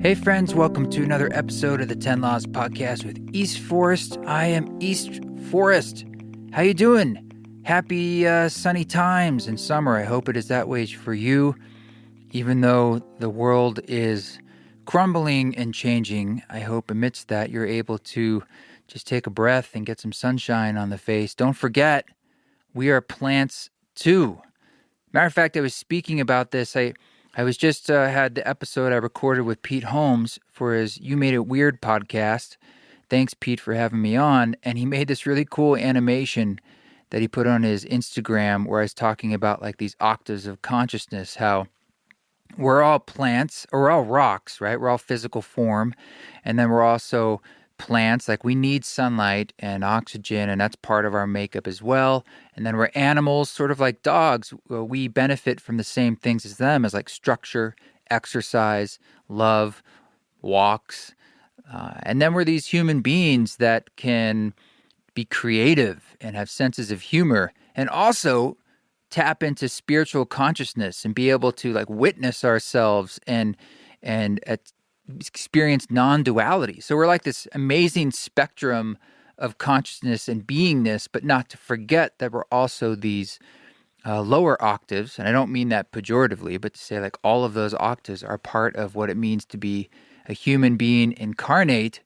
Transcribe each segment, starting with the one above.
Hey friends, welcome to another episode of the 10 Laws Podcast with East Forest. I am East Forest. How you doing? Happy sunny times in summer. I hope it is that way for you. Even though the world is crumbling and changing, I hope amidst that you're able to just take a breath and get some sunshine on the face. Don't forget, we are plants too. Matter of fact, I was speaking about this. I was just had the episode I recorded with Pete Holmes for his You Made It Weird podcast. Thanks, Pete, for having me on. And he made this really cool animation that he put on his Instagram where I was talking about like these octaves of consciousness, how we're all plants, or we're all rocks, right? We're all physical form. And then we're also plants. Like we need sunlight and oxygen, and that's part of our makeup as well. And then we're animals, sort of like dogs. We benefit from the same things as them, as like structure, exercise, love, walks. And then we're these human beings that can be creative and have senses of humor, and also tap into spiritual consciousness and be able to like witness ourselves and experience non-duality. So we're like this amazing spectrum of consciousness and beingness, but not to forget that we're also these lower octaves. And I don't mean that pejoratively, but to say like all of those octaves are part of what it means to be a human being incarnate.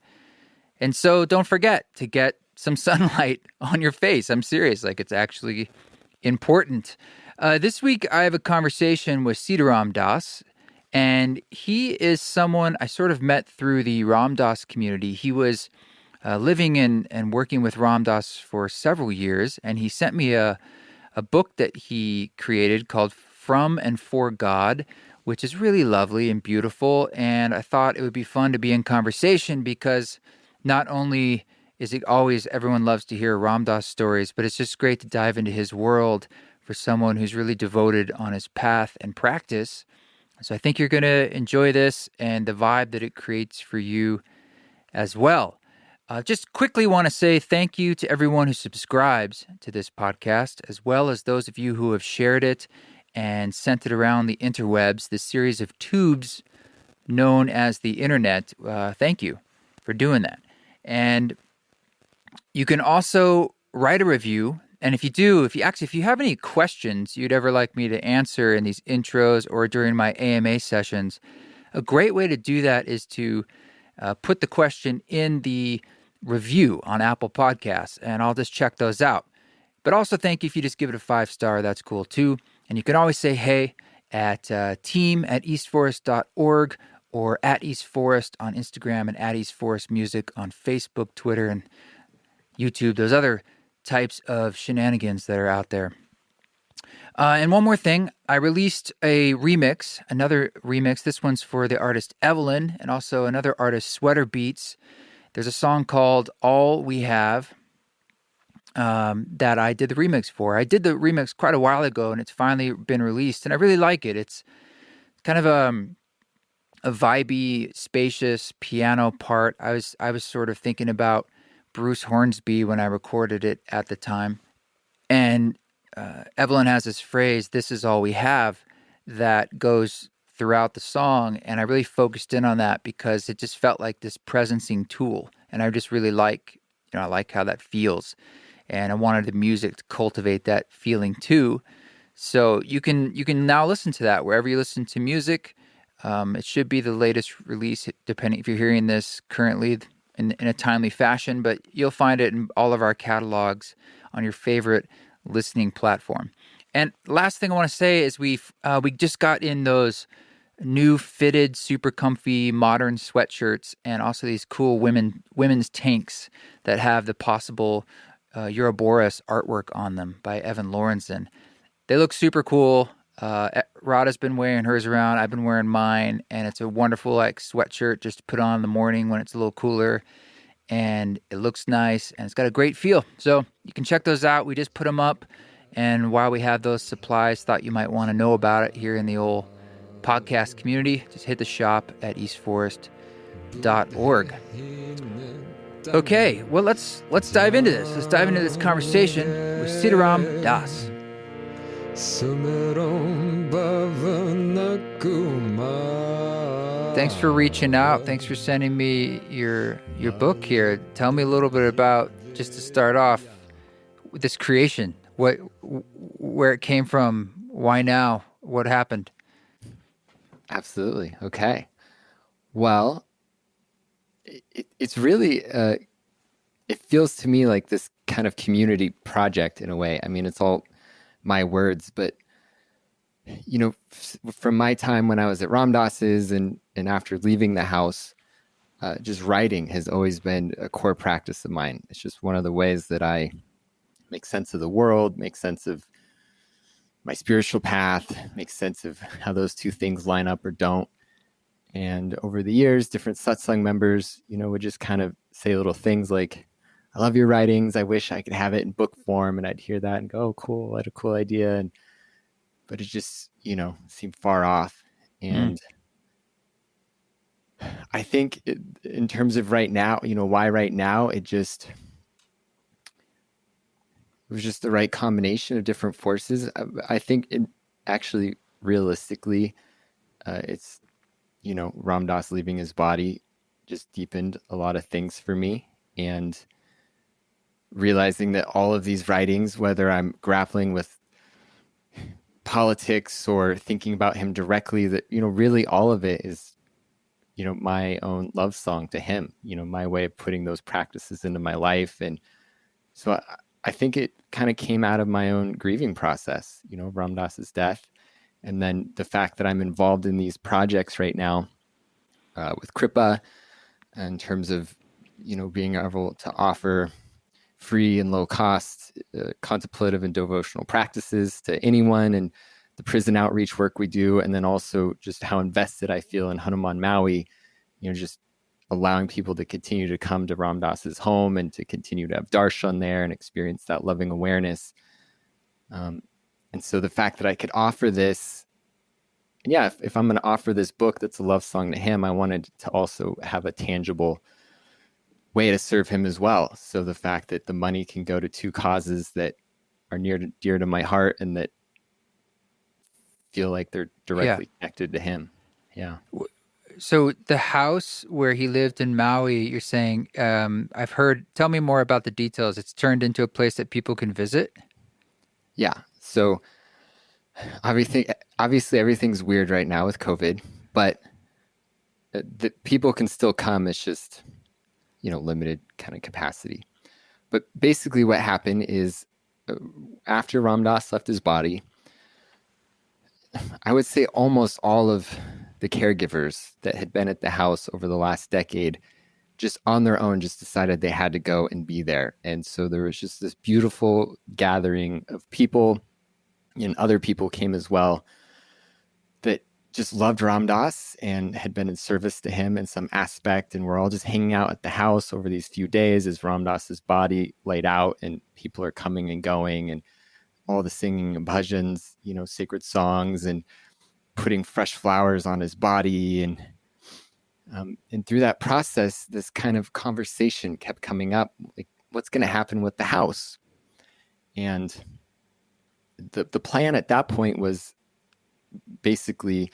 And so don't forget to get some sunlight on your face. I'm serious. Like it's actually important. This week I have a conversation with Sitaram Dass. And he is someone I sort of met through the Ram Dass community. He was living and working with Ram Dass for several years, and he sent me a book that he created called From and For God, which is really lovely and beautiful. And I thought it would be fun to be in conversation because not only is it always everyone loves to hear Ram Dass stories, but it's just great to dive into his world for someone who's really devoted on his path and practice. So I think you're going to enjoy this and the vibe that it creates for you as well. Just quickly want to say thank you to everyone who subscribes to this podcast, as well as those of you who have shared it and sent it around the interwebs, this series of tubes known as the internet. Thank you for doing that. And you can also write a review. And if you have any questions you'd ever like me to answer in these intros or during my AMA sessions, a great way to do that is to put the question in the review on Apple Podcasts, and I'll just check those out. But also thank you if you just give it a 5-star. That's cool too. And you can always say hey at team@eastforest.org or at eastforest on Instagram and at eastforestmusic on Facebook, Twitter, and YouTube, those other types of shenanigans that are out there. And one more thing, I released another remix. This one's for the artist Evelyn and also another artist, Sweater Beats. There's a song called All We Have that I did the remix for. I did the remix quite a while ago, and it's finally been released, and I really like it. It's kind of a vibey, spacious piano part. I was sort of thinking about Bruce Hornsby when I recorded it at the time. And Evelyn has this phrase, "This is all we have," that goes throughout the song. And I really focused in on that because it just felt like this presencing tool. And I just really I like how that feels. And I wanted the music to cultivate that feeling too. So you can now listen to that wherever you listen to music. It should be the latest release, depending if you're hearing this currently in a timely fashion, but you'll find it in all of our catalogs on your favorite listening platform. And last thing I want to say is we just got in those new fitted, super comfy, modern sweatshirts, and also these cool women's tanks that have the possible Ouroboros artwork on them by Evan Lorenzen. They look super cool. Rada's been wearing hers around. I've been wearing mine, and it's a wonderful like sweatshirt just to put on in the morning when it's a little cooler, and it looks nice, and it's got a great feel. So you can check those out. We just put them up, and while we have those supplies, thought you might want to know about it here in the old podcast community. Just hit the shop at eastforest.org. Okay, well let's dive into this. Let's dive into this conversation with Sitaram Dass. Sumiram Bhavana Kumar thanks for reaching out. Thanks for sending me your book here. Tell me a little bit about, just to start off, this creation. Where it came from, why now, what happened? Absolutely. Okay. Well, it's really, it feels to me like this kind of community project in a way. I mean, it's all my words, but from my time when I was at Ram Dass's and after leaving the house, just writing has always been a core practice of mine. It's just one of the ways that I make sense of the world, make sense of my spiritual path, make sense of how those two things line up or don't. And over the years, different satsang members, would just kind of say little things like, I love your writings. I wish I could have it in book form. And I'd hear that and go, oh, cool. What a cool idea. But it just, seemed far off. And I think in terms of right now, why right now, it was just the right combination of different forces. I think actually, realistically, it's, Ram Dass leaving his body just deepened a lot of things for me. And realizing that all of these writings, whether I'm grappling with politics or thinking about him directly, that, really all of it is, my own love song to him, my way of putting those practices into my life. And so I think it kind of came out of my own grieving process, Ram Dass's death. And then the fact that I'm involved in these projects right now with Kripa in terms of, being able to offer free and low cost contemplative and devotional practices to anyone, and the prison outreach work we do. And then also just how invested I feel in Hanuman Maui, just allowing people to continue to come to Ram Dass's home and to continue to have darshan there and experience that loving awareness. And so the fact that I could offer this, and yeah, if I'm going to offer this book that's a love song to him, I wanted to also have a tangible way to serve him as well. So the fact that the money can go to two causes that are dear to my heart and that feel like they're directly connected to him. Yeah. So the house where he lived in Maui, you're saying, I've heard, tell me more about the details. It's turned into a place that people can visit? Yeah. So obviously everything's weird right now with COVID, but the people can still come. It's just, limited kind of capacity. But basically what happened is after Ram Dass left his body, I would say almost all of the caregivers that had been at the house over the last decade just on their own just decided they had to go and be there. And so there was just this beautiful gathering of people, and other people came as well, that just loved Ram Dass and had been in service to him in some aspect. And we're all just hanging out at the house over these few days as Ram Dass's body laid out, and people are coming and going, and all the singing and bhajans, sacred songs, and putting fresh flowers on his body. And through that process, this kind of conversation kept coming up, like, what's going to happen with the house? And the plan at that point was basically,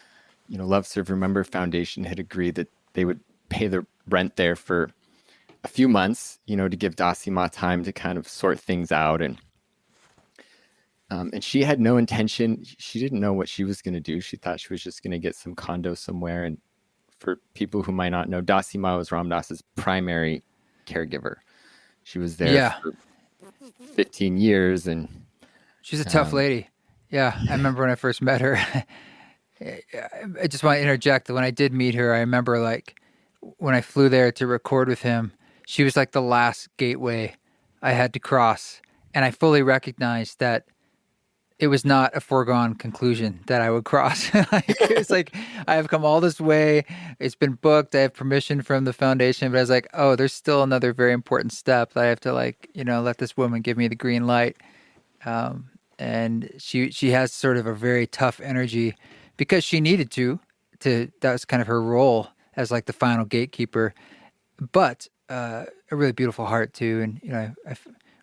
Love Serve Remember Foundation had agreed that they would pay the rent there for a few months, to give Dasima time to kind of sort things out. And she had no intention. She didn't know what she was going to do. She thought she was just going to get some condo somewhere. And for people who might not know, Dasima was Ram Dass's primary caregiver. She was there for 15 years. And she's a tough lady. Yeah, I remember when I first met her. I just want to interject that when I did meet her, I remember when I flew there to record with him, she was like the last gateway I had to cross. And I fully recognized that it was not a foregone conclusion that I would cross. It's like, I have come all this way. It's been booked. I have permission from the foundation. But I was like, oh, there's still another very important step that I have to let this woman give me the green light. And she has sort of a very tough energy because she needed to. That was kind of her role as the final gatekeeper. But a really beautiful heart too. And, I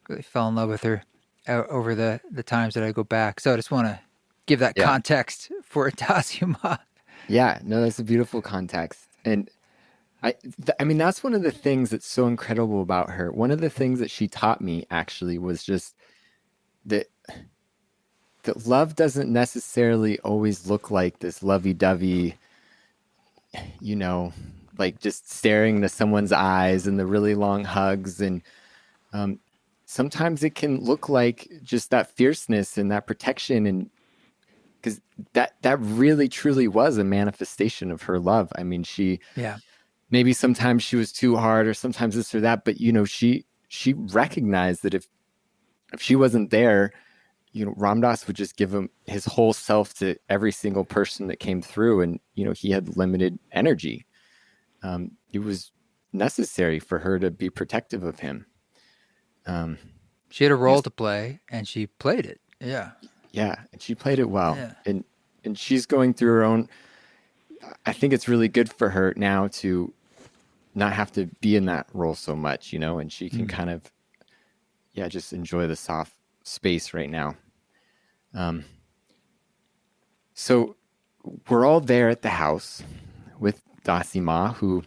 really fell in love with her over the times that I go back. So I just want to give that context for Dasima. Yeah, no, that's a beautiful context. And I mean, that's one of the things that's so incredible about her. One of the things that she taught me actually was just that love doesn't necessarily always look like this lovey-dovey, you know, like just staring into someone's eyes and the really long hugs. And um, sometimes it can look like just that fierceness and that protection. And because that really truly was a manifestation of her love. I mean, Yeah. maybe sometimes she was too hard or sometimes this or that, but she recognized that if she wasn't there, Ram Dass would just give him his whole self to every single person that came through. And, he had limited energy. It was necessary for her to be protective of him. She had a role Yes. to play, and she played it. Yeah. Yeah. And she played it well. Yeah. And she's going through her own, I think it's really good for her now to not have to be in that role so much, and she can kind of, just enjoy the soft space right now. So we're all there at the house with Dasima, who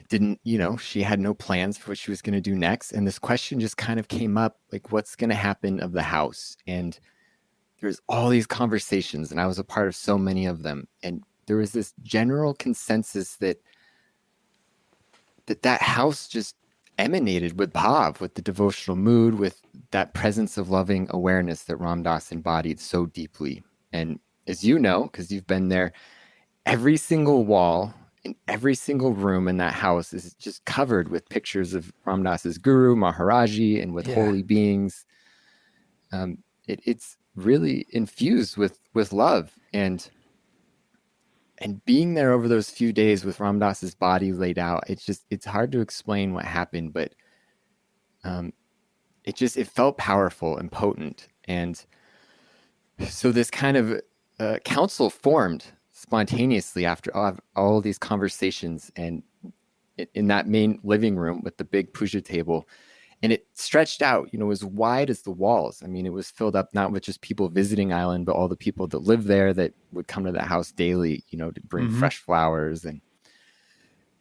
didn't, she had no plans for what she was going to do next. And this question just kind of came up, like, what's going to happen of the house? And there's all these conversations, and I was a part of so many of them. And there was this general consensus that house just emanated with bhav, with the devotional mood, with that presence of loving awareness that Ram Dass embodied so deeply. And as you know, because you've been there, every single wall in every single room in that house is just covered with pictures of Ram Dass's guru, Maharaji, and with holy beings. It's really infused with love. And being there over those few days with Ram Dass's body laid out, it's hard to explain what happened, but it felt powerful and potent. And so this kind of council formed spontaneously after all these conversations, and in that main living room with the big puja table. And it stretched out, as wide as the walls. I mean, it was filled up not with just people visiting Island, but all the people that lived there that would come to the house daily, to bring fresh flowers.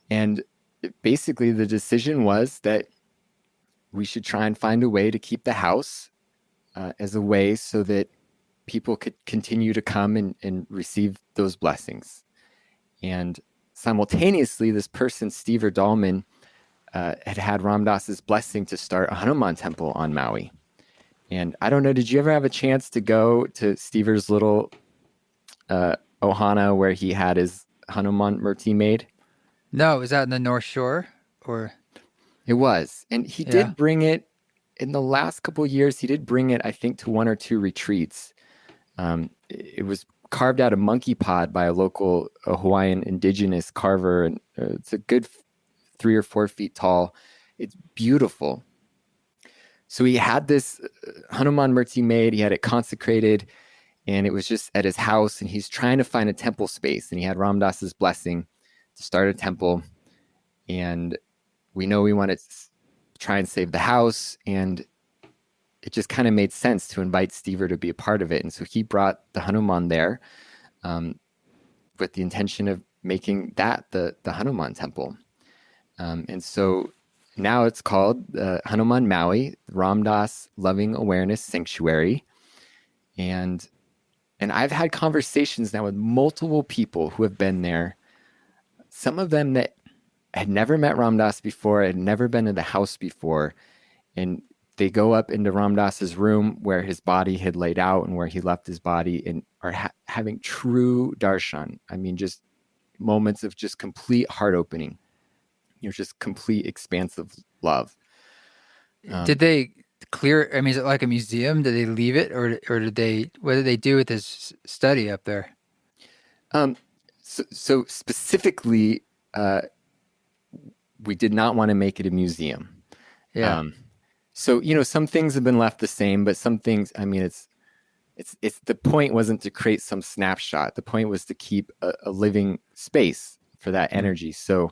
And basically the decision was that we should try and find a way to keep the house as a way so that people could continue to come and receive those blessings. And simultaneously, this person, Steve Dahlman, had Ram Dass's blessing to start a Hanuman temple on Maui. And I don't know, did you ever have a chance to go to Stever's little ohana where he had his Hanuman murti made? No, is that in the North Shore or? It was. And he did bring it in the last couple of years. He did bring it, I think, to one or two retreats. It was carved out of monkey pod by a local Hawaiian indigenous carver. And it's a good 3 or 4 feet tall. It's beautiful. So he had this Hanuman murti made. He had it consecrated, and it was just at his house. And he's trying to find a temple space. And he had Ram Dass's blessing to start a temple. And we know we want to try and save the house. And it just kind of made sense to invite Stever to be a part of it. And so he brought the Hanuman there with the intention of making that the Hanuman temple. And so now it's called Hanuman Maui, Ram Dass Loving Awareness Sanctuary. And I've had conversations now with multiple people who have been there. Some of them that had never met Ram Dass before, had never been in the house before. And they go up into Ram Dass's room where his body had laid out and where he left his body, and are having true darshan. I mean, just moments of just complete heart opening. Just complete expansive love. Did they clear? I mean, is it like a museum? Did they leave it, or did they? What did they do with this study up there? So specifically, we did not want to make it a museum. Yeah. So some things have been left the same, but some things, I mean, it's the point wasn't to create some snapshot. The point was to keep a living space for that energy. So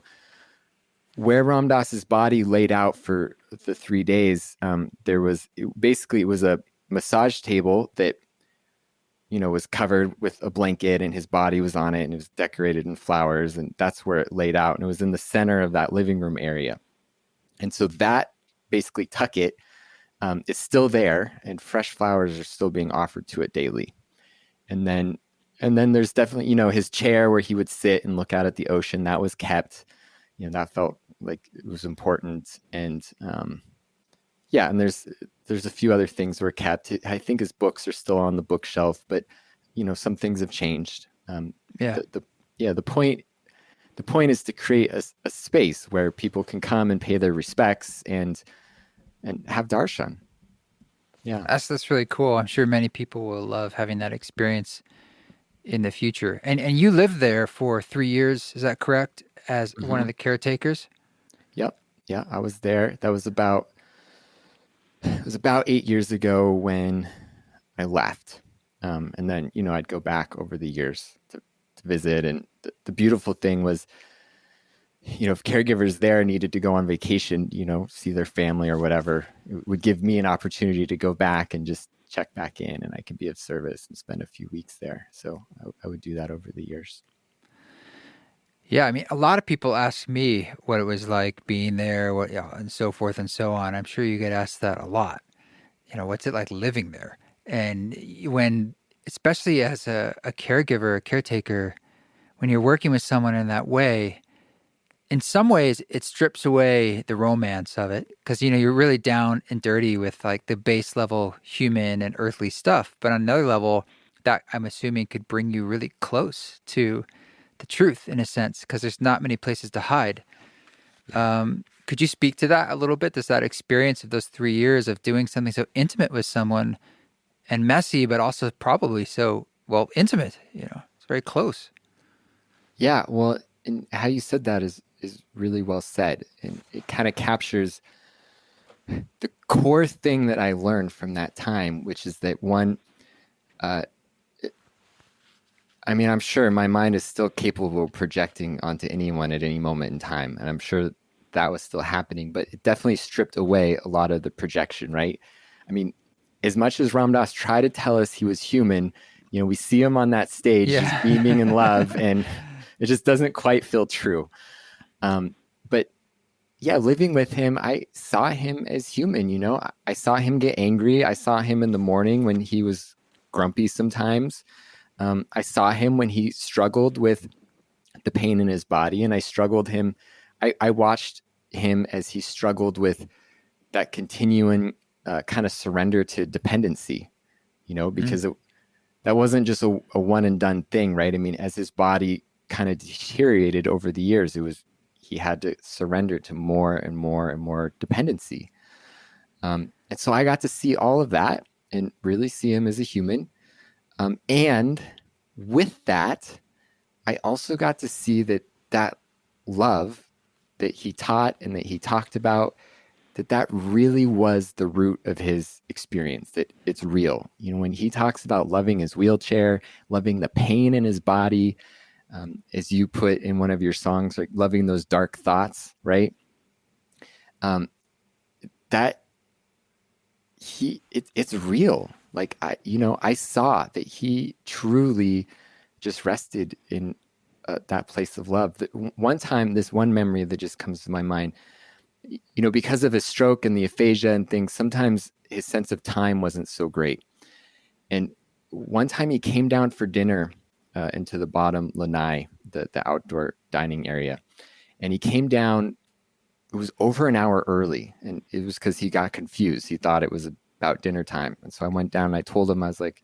where Ram Dass's body laid out for the 3 days, it was a massage table that was covered with a blanket and his body was on it and it was decorated in flowers. And that's where it laid out. And it was in the center of that living room area. And so that basically tucket is still there, and fresh flowers are still being offered to it daily. And then there's definitely, his chair where he would sit and look out at the ocean, that was kept. That felt like it was important. And and there's a few other things were kept. I think his books are still on the bookshelf, but some things have changed. The point is to create a space where people can come and pay their respects and have darshan. Yeah, that's really cool. I'm sure many people will love having that experience in the future. And you lived there for 3 years, is that correct? As one of the caretakers? Yep. Yeah, I was there. It was about 8 years ago when I left. And then, I'd go back over the years to visit. And the beautiful thing was, if caregivers there needed to go on vacation, see their family or whatever, it would give me an opportunity to go back and just check back in, and I could be of service and spend a few weeks there. So I would do that over the years. Yeah, I mean, a lot of people ask me what it was like being there, and so forth and so on. I'm sure you get asked that a lot. What's it like living there? And especially as a caregiver, a caretaker, when you're working with someone in that way, in some ways it strips away the romance of it, because you're really down and dirty with like the base level human and earthly stuff. But on another level, that I'm assuming could bring you really close to the truth in a sense, because there's not many places to hide. Could you speak to that a little bit? Does that experience of those 3 years of doing something so intimate with someone, and messy, but also probably so, intimate, it's very close. Yeah, well, and how you said that is really well said. And it kind of captures the core thing that I learned from that time, which is that one, I'm sure my mind is still capable of projecting onto anyone at any moment in time. And I'm sure that was still happening, but it definitely stripped away a lot of the projection, right? As much as Ram Dass tried to tell us he was human, we see him on that stage, just beaming in love, and it just doesn't quite feel true. But yeah, living with him, I saw him as human, I saw him get angry. I saw him in the morning when he was grumpy sometimes. I saw him when he struggled with the pain in his body, and I watched him as he struggled with that continuing kind of surrender to dependency, because that wasn't just a one and done thing, right? As his body kind of deteriorated over the years, he had to surrender to more and more and more dependency. And so I got to see all of that and really see him as a human. And with that, I also got to see that love that he taught and that he talked about, that really was the root of his experience, that it's real. When he talks about loving his wheelchair, loving the pain in his body, as you put in one of your songs, like loving those dark thoughts, right? It's real. Like I saw that he truly just rested in that place of love. That one time, this one memory that just comes to my mind, because of his stroke and the aphasia and things, sometimes his sense of time wasn't so great. And one time he came down for dinner into the bottom lanai, the outdoor dining area. And he came down, it was over an hour early. And it was because he got confused. He thought it was about dinner time. And so I went down and I told him, I was like,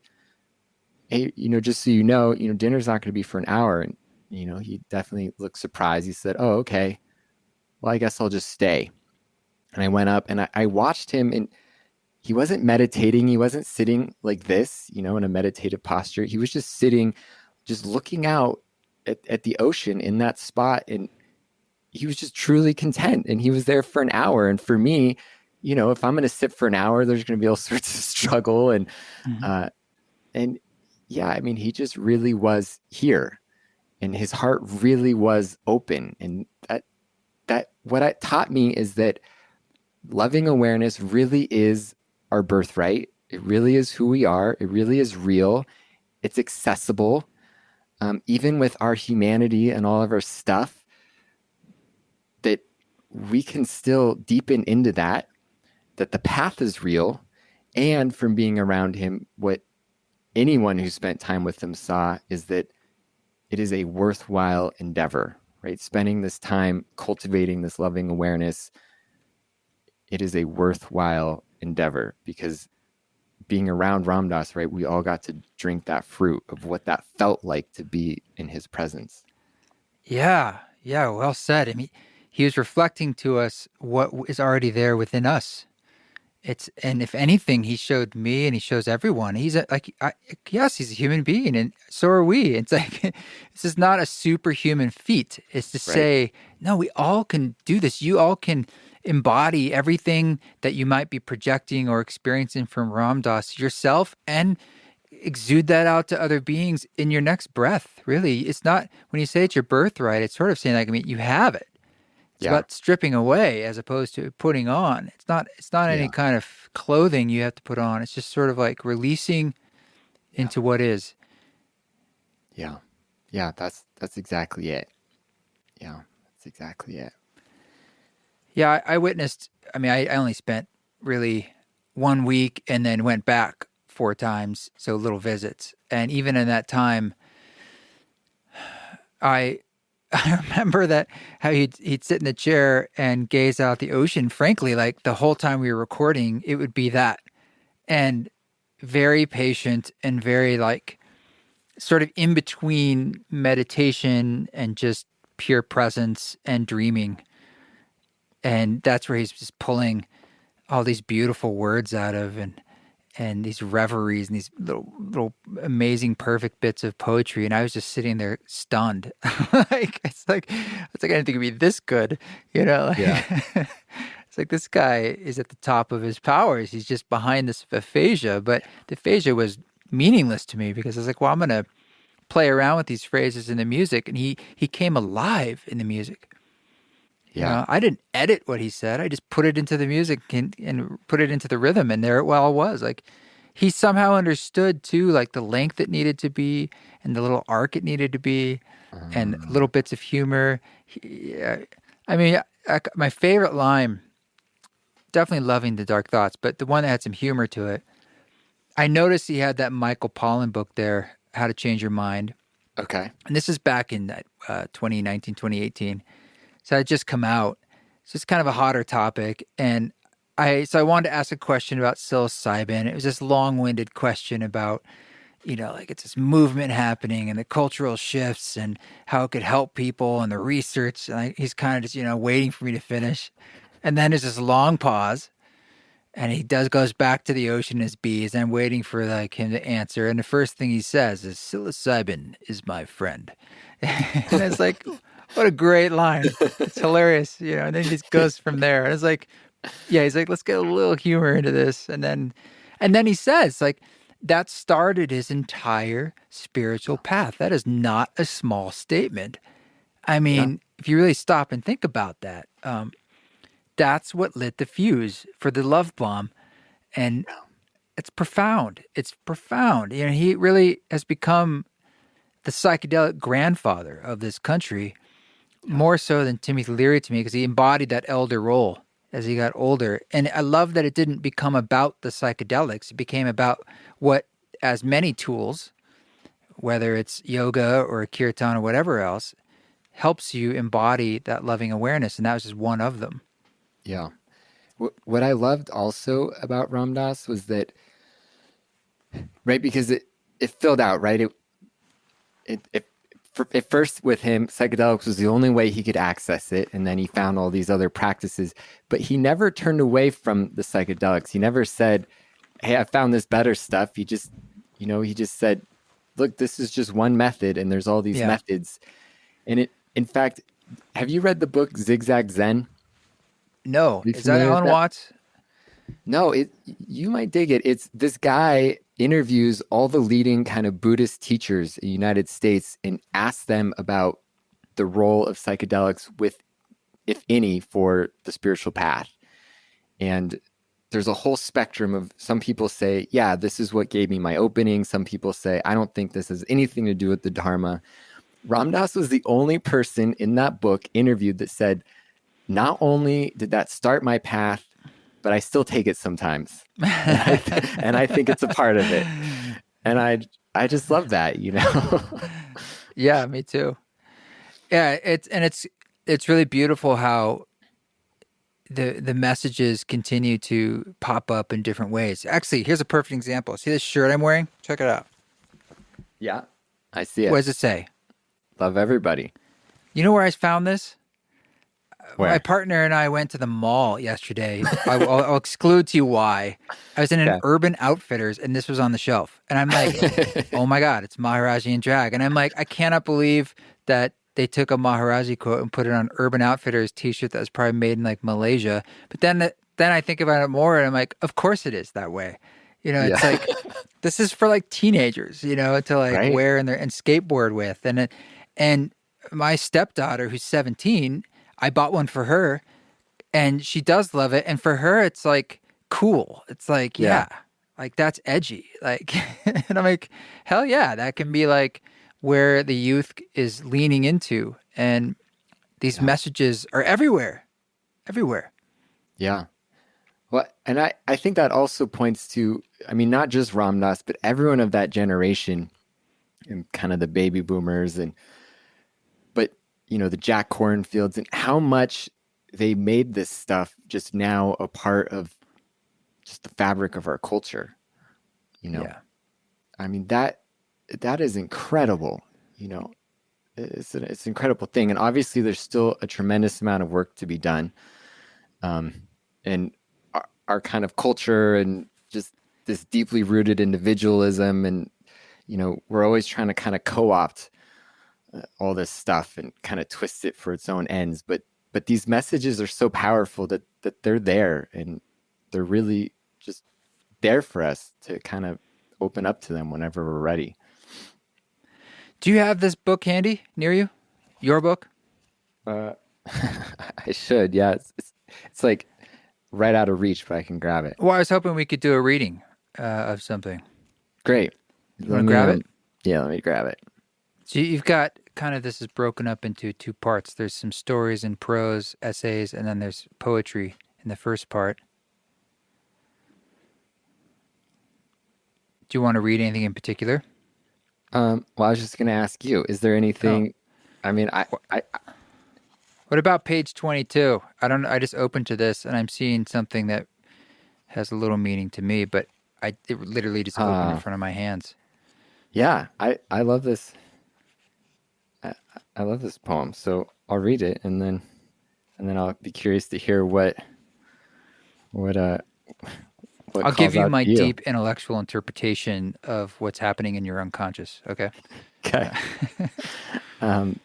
hey, just so dinner's not going to be for an hour. And, he definitely looked surprised. He said, oh, okay, well, I guess I'll just stay. And I went up and I watched him, and he wasn't meditating. He wasn't sitting like this, in a meditative posture. He was just sitting, just looking out at the ocean in that spot. And he was just truly content. And he was there for an hour. And for me, if I'm going to sit for an hour, there's going to be all sorts of struggle. And, he just really was here, and his heart really was open. And that what it taught me is that loving awareness really is our birthright. It really is who we are. It really is real. it's accessible. Even with our humanity and all of our stuff, that we can still deepen into that the path is real. And from being around him, what anyone who spent time with him saw is that it is a worthwhile endeavor, right? Spending this time cultivating this loving awareness, it is a worthwhile endeavor, because being around Ram Dass, right, we all got to drink that fruit of what that felt like to be in his presence. Yeah, yeah, well said. I mean, he was reflecting to us what is already there within us. And if anything, he showed me and he shows everyone. Yes, he's a human being, and so are we. It's like this is not a superhuman feat. It's to Right. say, no, we all can do this. You all can embody everything that you might be projecting or experiencing from Ram Dass yourself, and exude that out to other beings in your next breath. Really, it's not when you say it's your birthright. It's sort of saying like, I mean, you have it. It's Yeah. about stripping away as opposed to putting on. It's not any Yeah. kind of clothing you have to put on. It's just sort of like releasing Yeah. into what is. Yeah. Yeah. That's exactly it. Yeah. That's exactly it. Yeah, I witnessed. I mean, I only spent really 1 week and then went back 4 times, so little visits. And even in that time, I I remember that how he'd sit in the chair and gaze out the ocean. Frankly, like the whole time we were recording, it would be that, and very patient and very like sort of in between meditation and just pure presence and dreaming. And that's where he's just pulling all these beautiful words out of, and these reveries and these little amazing perfect bits of poetry. And I was just sitting there stunned. Like I didn't think it'd be this good, you know. Yeah. It's like this guy is at the top of his powers. He's just behind this aphasia, but the aphasia was meaningless to me because I was like, well, I'm gonna play around with these phrases in the music, and he came alive in the music. You Yeah. know, I didn't edit what he said. I just put it into the music and put it into the rhythm, and there it well was. Like he somehow understood too, like the length it needed to be, and the little arc it needed to be, and little bits of humor. I mean, my favorite line, definitely loving the dark thoughts, but the one that had some humor to it. I noticed he had that Michael Pollan book there, How to Change Your Mind, Okay. and this is back in 2019, 2018. So it had just come out. So it's kind of a hotter topic. And I wanted to ask a question about psilocybin. It was this long-winded question about, you know, like it's this movement happening and the cultural shifts and how it could help people and the research. And he's kind of just, you know, waiting for me to finish. And then there's this long pause. And he goes back to the ocean and his bees. And I'm waiting for like him to answer. And the first thing he says is, psilocybin is my friend. And it's like, what a great line. It's hilarious, you know, and then he just goes from there. And it's like, yeah, he's like, let's get a little humor into this. And then he says, like, that started his entire spiritual path. That is not a small statement. I Yeah. mean, if you really stop and think about that, that's what lit the fuse for the love bomb. And it's profound. It's profound. You know, he really has become the psychedelic grandfather of this country, more so than Timothy Leary to me, because he embodied that elder role as he got older. And I love that it didn't become about the psychedelics. It became about what, as many tools, whether it's yoga or kirtan or whatever else, helps you embody that loving awareness. And that was just one of them. Yeah. What I loved also about Ram Dass was that, right, because it filled out, right? At first with him, psychedelics was the only way he could access it, and then he found all these other practices. But he never turned away from the psychedelics. He never said, "Hey, I found this better stuff." He just, he just said, "Look, this is just one method, and there's all these Yeah. methods." And in fact, have you read the book Zigzag Zen? No. You Is that familiar with Alan that? Watts? No, you might dig it. It's this guy interviews all the leading kind of Buddhist teachers in the United States and asks them about the role of psychedelics with, if any, for the spiritual path. And there's a whole spectrum of some people say, yeah, this is what gave me my opening. Some people say, I don't think this has anything to do with the Dharma. Ram Dass was the only person in that book interviewed that said, not only did that start my path, but I still take it sometimes. And I think it's a part of it. And I just love that, you know? Yeah, me too. Yeah, it's really beautiful how the messages continue to pop up in different ways. Actually, here's a perfect example. See this shirt I'm wearing? Check it out. Yeah, I see What it. does it say? Love everybody. You know where I found this? My Where? partner and I went to the mall yesterday. I'll exclude to you why. I was in an Okay. Urban Outfitters and this was on the shelf. And I'm like, oh my God, it's Maharaji and drag. And I'm like, I cannot believe that they took a Maharaji quote and put it on Urban Outfitters t-shirt that was probably made in like Malaysia. But then I think about it more and I'm like, of course it is that way. You know, it's Yeah. like, this is for like teenagers, you know, to like Right? wear and skateboard with. And my stepdaughter who's 17, I bought one for her and she does love it. And for her, it's like cool. It's like, Yeah. yeah, like that's edgy. Like, and I'm like, hell yeah, that can be like where the youth is leaning into. And these Yeah. messages are everywhere, everywhere. Yeah. Well, and I think that also points to, I mean, not just Ram Dass, but everyone of that generation and kind of the baby boomers but, you know, the Jack Cornfields and how much they made this stuff just now a part of just the fabric of our culture, you know? Yeah. I mean, that is incredible, you know? It's an incredible thing. And obviously there's still a tremendous amount of work to be done. And our kind of culture and just this deeply rooted individualism and, you know, we're always trying to kind of co-opt all this stuff and kind of twist it for its own ends. But these messages are so powerful that they're there and they're really just there for us to kind of open up to them whenever we're ready. Do you have this book handy near you? Your book? I should, yeah. It's like right out of reach, but I can grab it. Well, I was hoping we could do a reading of something. Great. You want to grab it? Yeah, let me grab it. So you've got kind of, this is broken up into two parts. There's some stories and prose essays, and then there's poetry in the first part. Do you want to read anything in particular? Well, I was just going to ask you, is there anything, I mean, I What about page 22? I just opened to this and I'm seeing something that has a little meaning to me, but it literally just opened in front of my hands. yeah, I love this. I love this poem. So I'll read it and then I'll be curious to hear what I'll give calls you out my to you. deep intellectual interpretation of what's happening in your unconscious. Okay. Okay.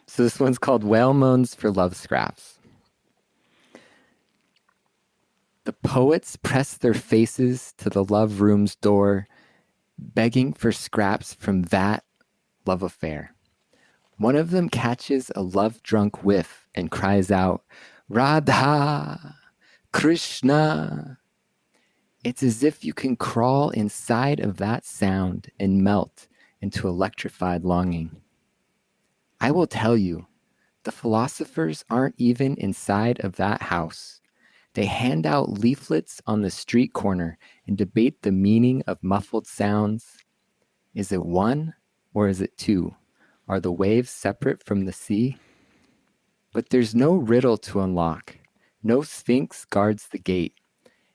So this one's called Whale Moans for Love Scraps. The poets press their faces to the love room's door, begging for scraps from that love affair. One of them catches a love-drunk whiff and cries out, Radha, Krishna. It's as if you can crawl inside of that sound and melt into electrified longing. I will tell you, the philosophers aren't even inside of that house. They hand out leaflets on the street corner and debate the meaning of muffled sounds. Is it one or is it two? Are the waves separate from the sea? But there's no riddle to unlock. No sphinx guards the gate.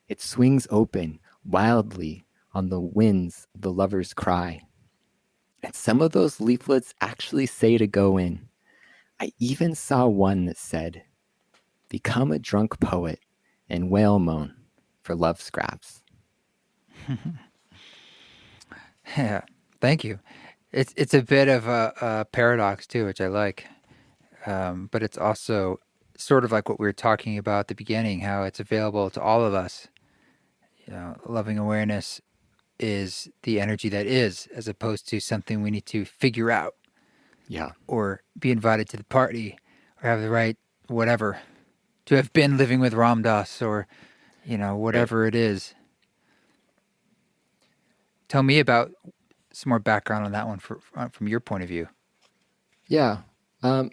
It swings open wildly on the winds of the lover's cry. And some of those leaflets actually say to go in. I even saw one that said, become a drunk poet and whale moan for love scraps. Yeah. Thank you. It's a bit of a paradox too, which I like. But it's also sort of like what we were talking about at the beginning, how it's available to all of us. You know, loving awareness is the energy that is, as opposed to something we need to figure out. Yeah. Or be invited to the party, or have the right whatever, to have been living with Ram Dass, or, you know, whatever it is. tell me about some more background on that one from your point of view. Yeah. Um,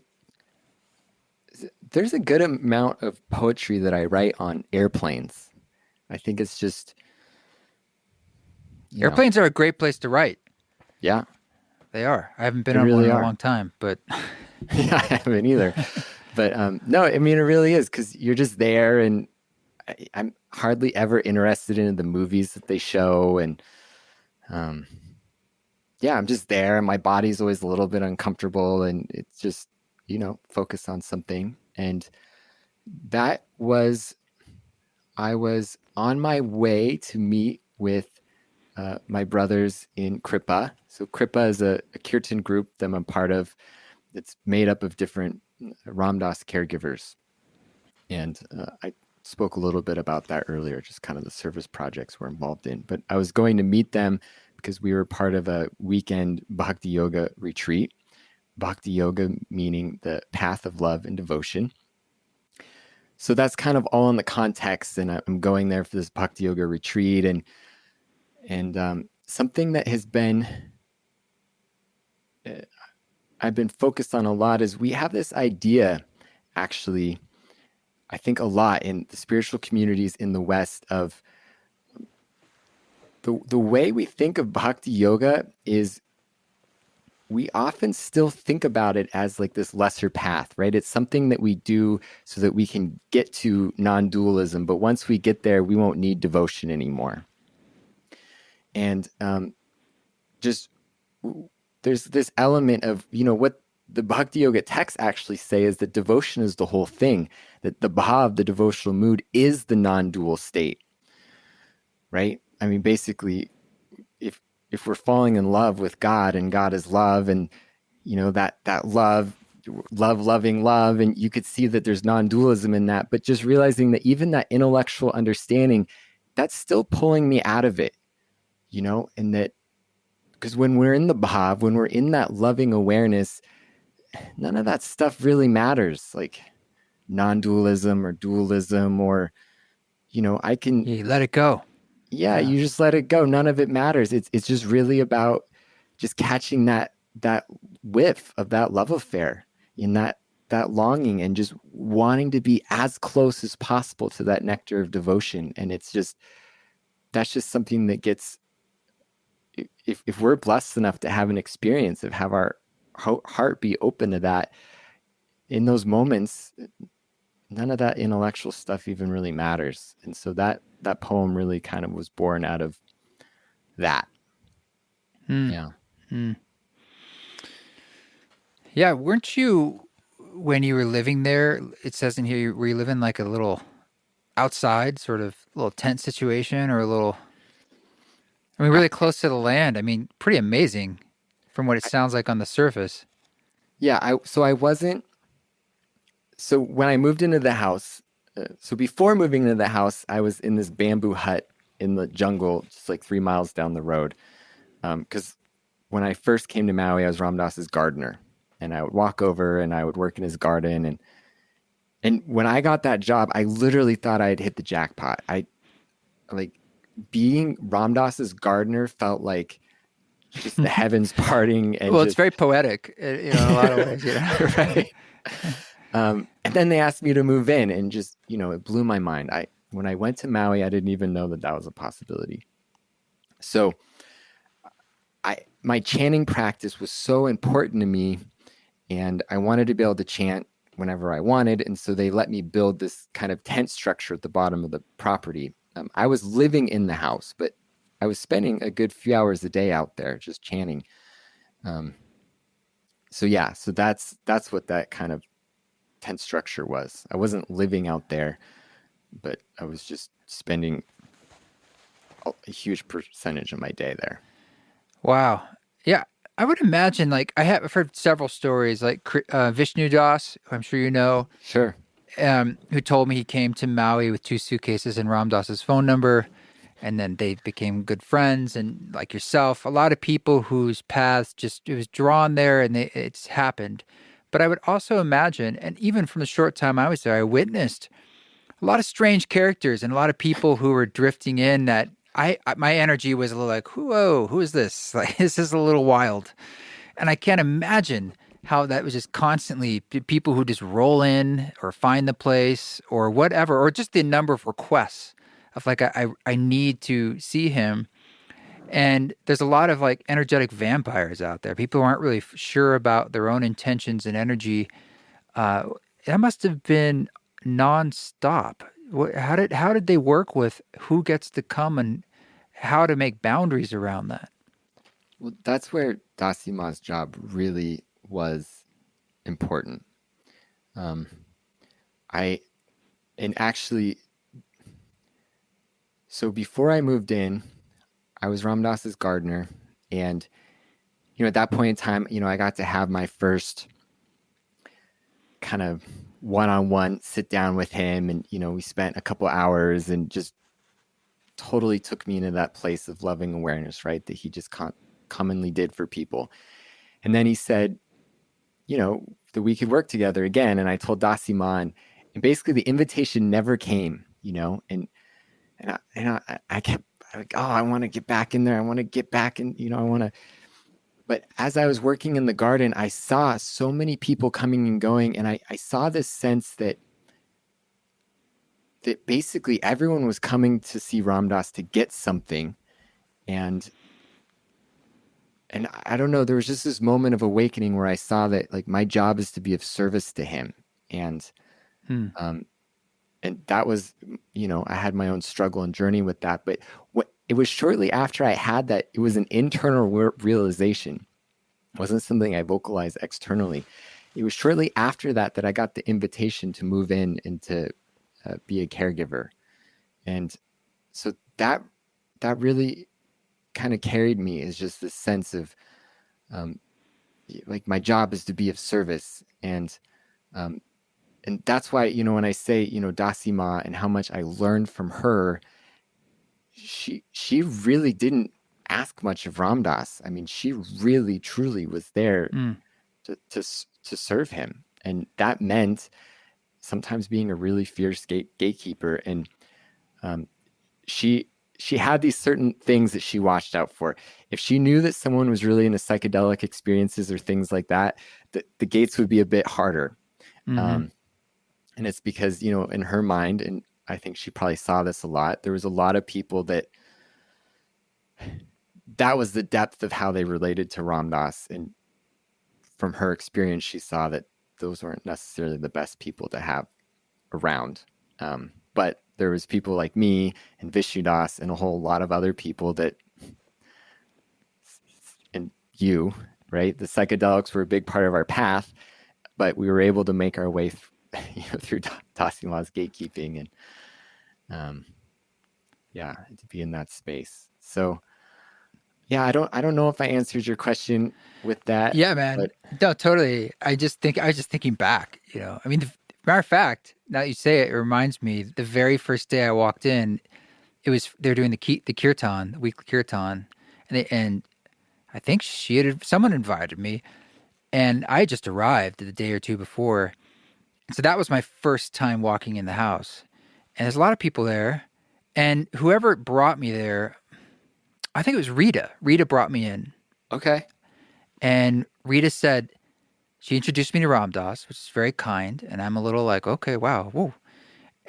there's a good amount of poetry that I write on airplanes. I think it's just, you know, Airplanes are a great place to write. yeah, They are. I haven't been they on one really in a are. long time, but Yeah, I haven't either. But no, I mean, it really is because you're just there, and I'm hardly ever interested in the movies that they show. And um, yeah, I'm just there, and my body's always a little bit uncomfortable, and it's just, focus on something. And that was, I was on my way to meet with my brothers in Kripa. So Kripa is a kirtan group that I'm a part of. It's made up of different Ram Dass caregivers. And I spoke a little bit about that earlier, just kind of the service projects we're involved in. But I was going to meet them because we were part of a weekend Bhakti Yoga retreat. Bhakti Yoga meaning the path of love and devotion. So that's kind of all in the context. And I'm going there for this Bhakti Yoga retreat. And something that has been, I've been focused on a lot is we have this idea, actually, I think a lot in the spiritual communities in the West of the way we think of bhakti yoga is we often still think about it as like this lesser path, right? It's something that we do so that we can get to non-dualism. But once we get there, we won't need devotion anymore. And just there's this element of, what the Bhakti Yoga texts actually say is that devotion is the whole thing, that the bhav, the devotional mood, is the non-dual state, right? I mean, basically, if we're falling in love with God and God is love, and that loving love, and you could see that there's non-dualism in that, but just realizing that even that intellectual understanding, that's still pulling me out of it, and that because when we're in the bhav, when we're in that loving awareness, none of that stuff really matters, like non-dualism or dualism, or I can, you let it go. yeah, you just let it go. None of it matters. It's just really about just catching that whiff of that love affair, in that longing, and just wanting to be as close as possible to that nectar of devotion. And that's just something that gets, if we're blessed enough to have an experience of have our heart be open to that, in those moments, none of that intellectual stuff even really matters. And so that poem really kind of was born out of that. Yeah. Yeah, weren't you, when you were living there, it says in here, were you living like a little outside sort of little tent situation, or really close to the land? I mean, pretty amazing from what it sounds like on the surface. Yeah. So when I moved into the house, so before moving into the house, I was in this bamboo hut in the jungle, just like 3 miles down the road. Because when I first came to Maui, I was Ram Dass's gardener, and I would walk over and I would work in his garden. And when I got that job, I literally thought I had hit the jackpot. I like being Ram Dass's gardener felt like just the heavens parting. And Well, it's very poetic, in a lot of ways. Right. And then they asked me to move in, and just, it blew my mind. When I went to Maui, I didn't even know that was a possibility. So my chanting practice was so important to me, and I wanted to be able to chant whenever I wanted. And so they let me build this kind of tent structure at the bottom of the property. I was living in the house, but I was spending a good few hours a day out there just chanting. So that's what that kind of tent structure was. I wasn't living out there, but I was just spending a huge percentage of my day there. Wow. Yeah. I would imagine, like, I've heard several stories, like Vishnu Das, who I'm sure you know, Sure. who told me he came to Maui with 2 suitcases and Ram Dass's phone number, and then they became good friends. And like yourself, a lot of people whose paths it was drawn there, and it's happened. But I would also imagine, and even from the short time I was there, I witnessed a lot of strange characters and a lot of people who were drifting in that my energy was a little like, whoa, who is this? Like, this is a little wild. And I can't imagine how that was just constantly people who just roll in or find the place or whatever, or just the number of requests of like, I need to see him. And there's a lot of like energetic vampires out there. People who aren't really sure about their own intentions and energy. Uh, that must have been nonstop. How did they work with who gets to come and how to make boundaries around that? Well, that's where Dasima's job really was important. Um, I, and actually, so before I moved in, I was Ram Dass's gardener. And, at that point in time, I got to have my first kind of one-on-one sit down with him. And, we spent a couple hours and just totally took me into that place of loving awareness, right? That he just commonly did for people. And then he said, that we could work together again. And I told Dasiman, and basically the invitation never came, I kept like, oh, I want to get back in there. I want to get back in, I want to. But as I was working in the garden, I saw so many people coming and going. And I saw this sense that basically everyone was coming to see Ram Dass to get something. And I don't know, there was just this moment of awakening where I saw that like my job is to be of service to him. And, and that was, I had my own struggle and journey with that. But it was shortly after I had that, it was an internal realization. It wasn't something I vocalized externally. It was shortly after that I got the invitation to move in and to be a caregiver. And so that really kind of carried me, is just this sense of like my job is to be of service. And that's why, when I say, Dasima and how much I learned from her, she really didn't ask much of Ram Dass. I mean, she really, truly was there to serve him. And that meant sometimes being a really fierce gatekeeper. And she had these certain things that she watched out for. If she knew that someone was really into psychedelic experiences or things like that, the gates would be a bit harder. Mm-hmm. And it's because, in her mind, and I think she probably saw this a lot, there was a lot of people that was the depth of how they related to Ram Dass. And from her experience, she saw that those weren't necessarily the best people to have around. But there was people like me and Vishnu Das and a whole lot of other people that, and you, right? The psychedelics were a big part of our path, but we were able to make our way through Dasima's gatekeeping and, to be in that space. So, yeah, I don't know if I answered your question with that. Yeah, man. But... No, totally. I was just thinking back, I mean, matter of fact, now that you say it, it reminds me, the very first day I walked in, they're doing the kirtan, the weekly kirtan, and I think someone invited me, and I had just arrived the day or two before, so that was my first time walking in the house, and there's a lot of people there, and whoever brought me there, I think it was Rita. Rita brought me in. Okay. And Rita said, she introduced me to Ram Dass, which is very kind. And I'm a little like, okay, wow, whoa.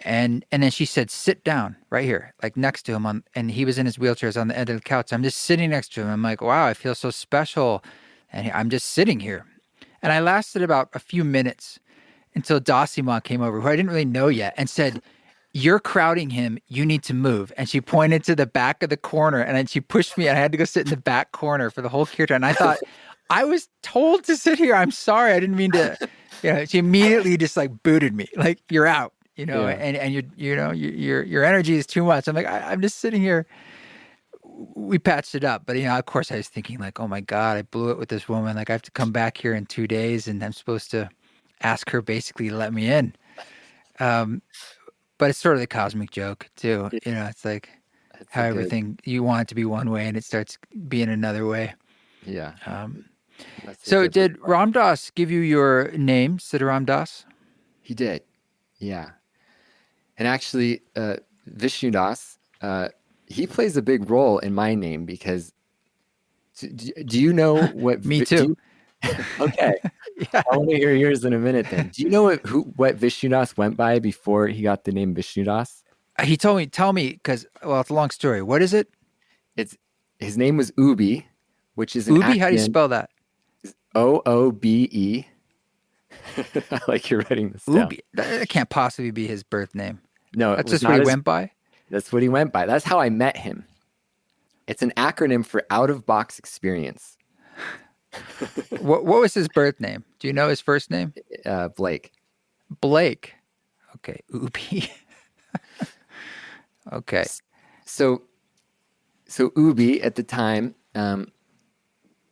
And then she said, sit down right here, like next to him. And he was in his wheelchair, on the end of the couch. I'm just sitting next to him. I'm like, wow, I feel so special. And I'm just sitting here. And I lasted about a few minutes until Dasima came over, who I didn't really know yet, and said, you're crowding him. You need to move. And she pointed to the back of the corner, and then she pushed me, and I had to go sit in the back corner for the whole kirtan. And I thought, I was told to sit here. I'm sorry. I didn't mean to. She immediately just like booted me. Like, you're out. And your energy is too much. I'm like, I'm just sitting here. We patched it up, but of course, I was thinking like, oh my God, I blew it with this woman. Like, I have to come back here in 2 days, and I'm supposed to ask her basically to let me in. But it's sort of the cosmic joke too. It's like how everything, you want it to be one way and it starts being another way. Yeah. So did Ram Dass give you your name, Sitaram Das? He did. Yeah. And actually, Vishnu Das, he plays a big role in my name because do you know what Me do too. you okay, Yeah. I want to hear yours in a minute then. Do you know what Vishnudas went by before he got the name Vishnudas? He told me, tell me, because, well, it's a long story. What is it? It's his name was Ubi, which is an Ubi? How do you acronym. spell that? OOBE. I like you're writing this down. Ubi. That can't possibly be his birth name. No, it That's was just what not he his. went by. That's what he went by. That's how I met him. It's an acronym for out of box experience. What was his birth name? Do you know his first name? Blake. Blake. Okay. Ubi. Okay. So so Ubi at the time,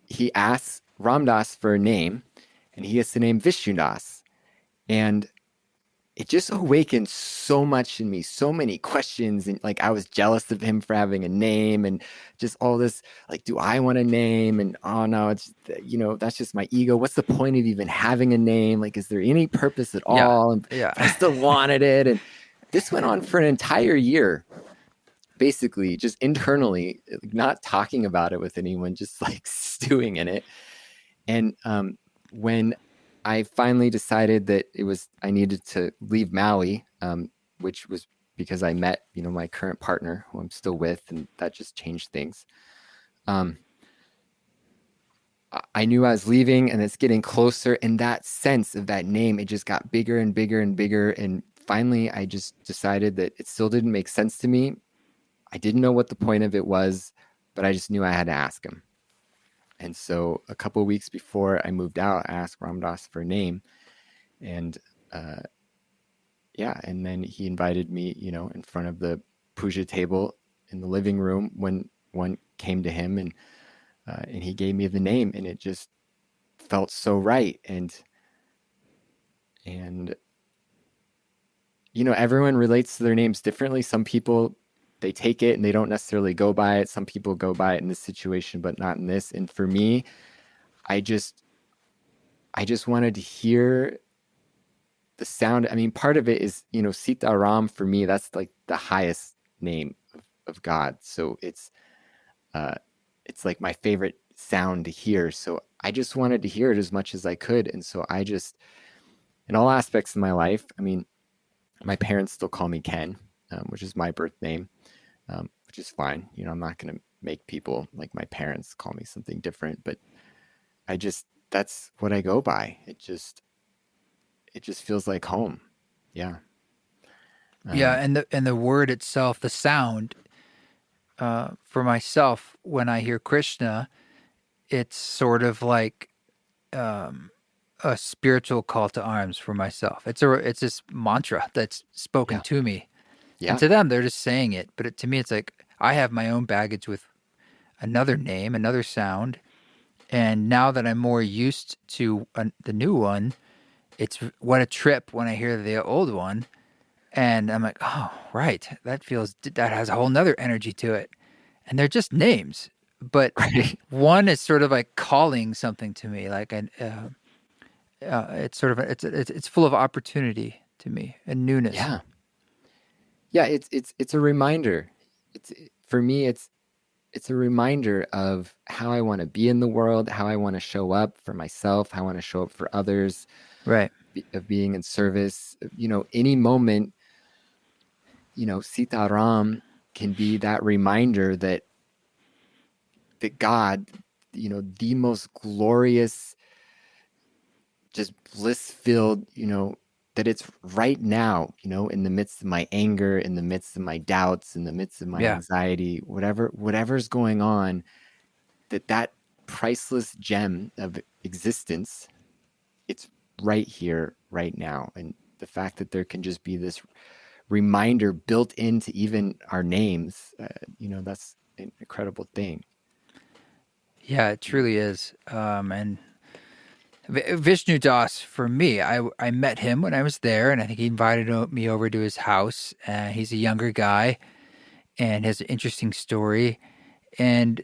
he asks Ramdas for a name, and he gets the name Vishnudas, and it just awakened so much in me, so many questions, and like I was jealous of him for having a name, and just all this like, do I want a name? And oh no, it's that's just my ego. What's the point of even having a name? Like, is there any purpose at Yeah. all? And Yeah. but I still wanted it, and this went on for an entire year, basically just internally, not talking about it with anyone, just like stewing in it. And when I finally decided that I needed to leave Maui, which was because I met my current partner, who I'm still with, and that just changed things. Um, I knew I was leaving, and it's getting closer. And that sense of that name, it just got bigger and bigger and bigger. And finally, I just decided that it still didn't make sense to me. I didn't know what the point of it was, but I just knew I had to ask him. And so a couple of weeks before I moved out, I asked Ramdas for a name, and yeah, and then he invited me, in front of the puja table in the living room when one came to him, and he gave me the name, and it just felt so right. And everyone relates to their names differently. Some people, they take it and they don't necessarily go by it. Some people go by it in this situation, but not in this. And for me, I just wanted to hear the sound. I mean, part of it is, Sitaram for me, that's like the highest name of God. So it's like my favorite sound to hear. So I just wanted to hear it as much as I could. And so I just, in all aspects of my life, I mean, my parents still call me Ken, which is my birth name, which is fine. I'm not going to make people like my parents call me something different, but that's what I go by. It just feels like home. Yeah. Yeah, and the word itself, the sound, for myself, when I hear Krishna, it's sort of like a spiritual call to arms for myself. It's this mantra that's spoken Yeah. to me, and Yeah. to them they're just saying it. But to me, it's like I have my own baggage with another name, another sound, and now that I'm more used to the new one, it's what a trip when I hear the old one. And I'm like, oh, right. That has a whole nother energy to it. And they're just names. But Right. one is sort of like calling something to me. Like, it's sort of, it's full of opportunity to me and newness. Yeah. Yeah. It's a reminder. It's for me, it's a reminder of how I want to be in the world, how I want to show up for myself, how I want to show up for others, Right. of being in service. Any moment, Sitaram can be that reminder that God, the most glorious, just bliss filled, that it's right now, in the midst of my anger, in the midst of my doubts, in the midst of my Yeah. anxiety, whatever's going on, that priceless gem of existence, it's right here, right now. And the fact that there can just be this reminder built into even our names, that's an incredible thing. Yeah, it truly is. And Vishnu Das, for me, I met him when I was there, and I think he invited me over to his house. He's a younger guy and has an interesting story. And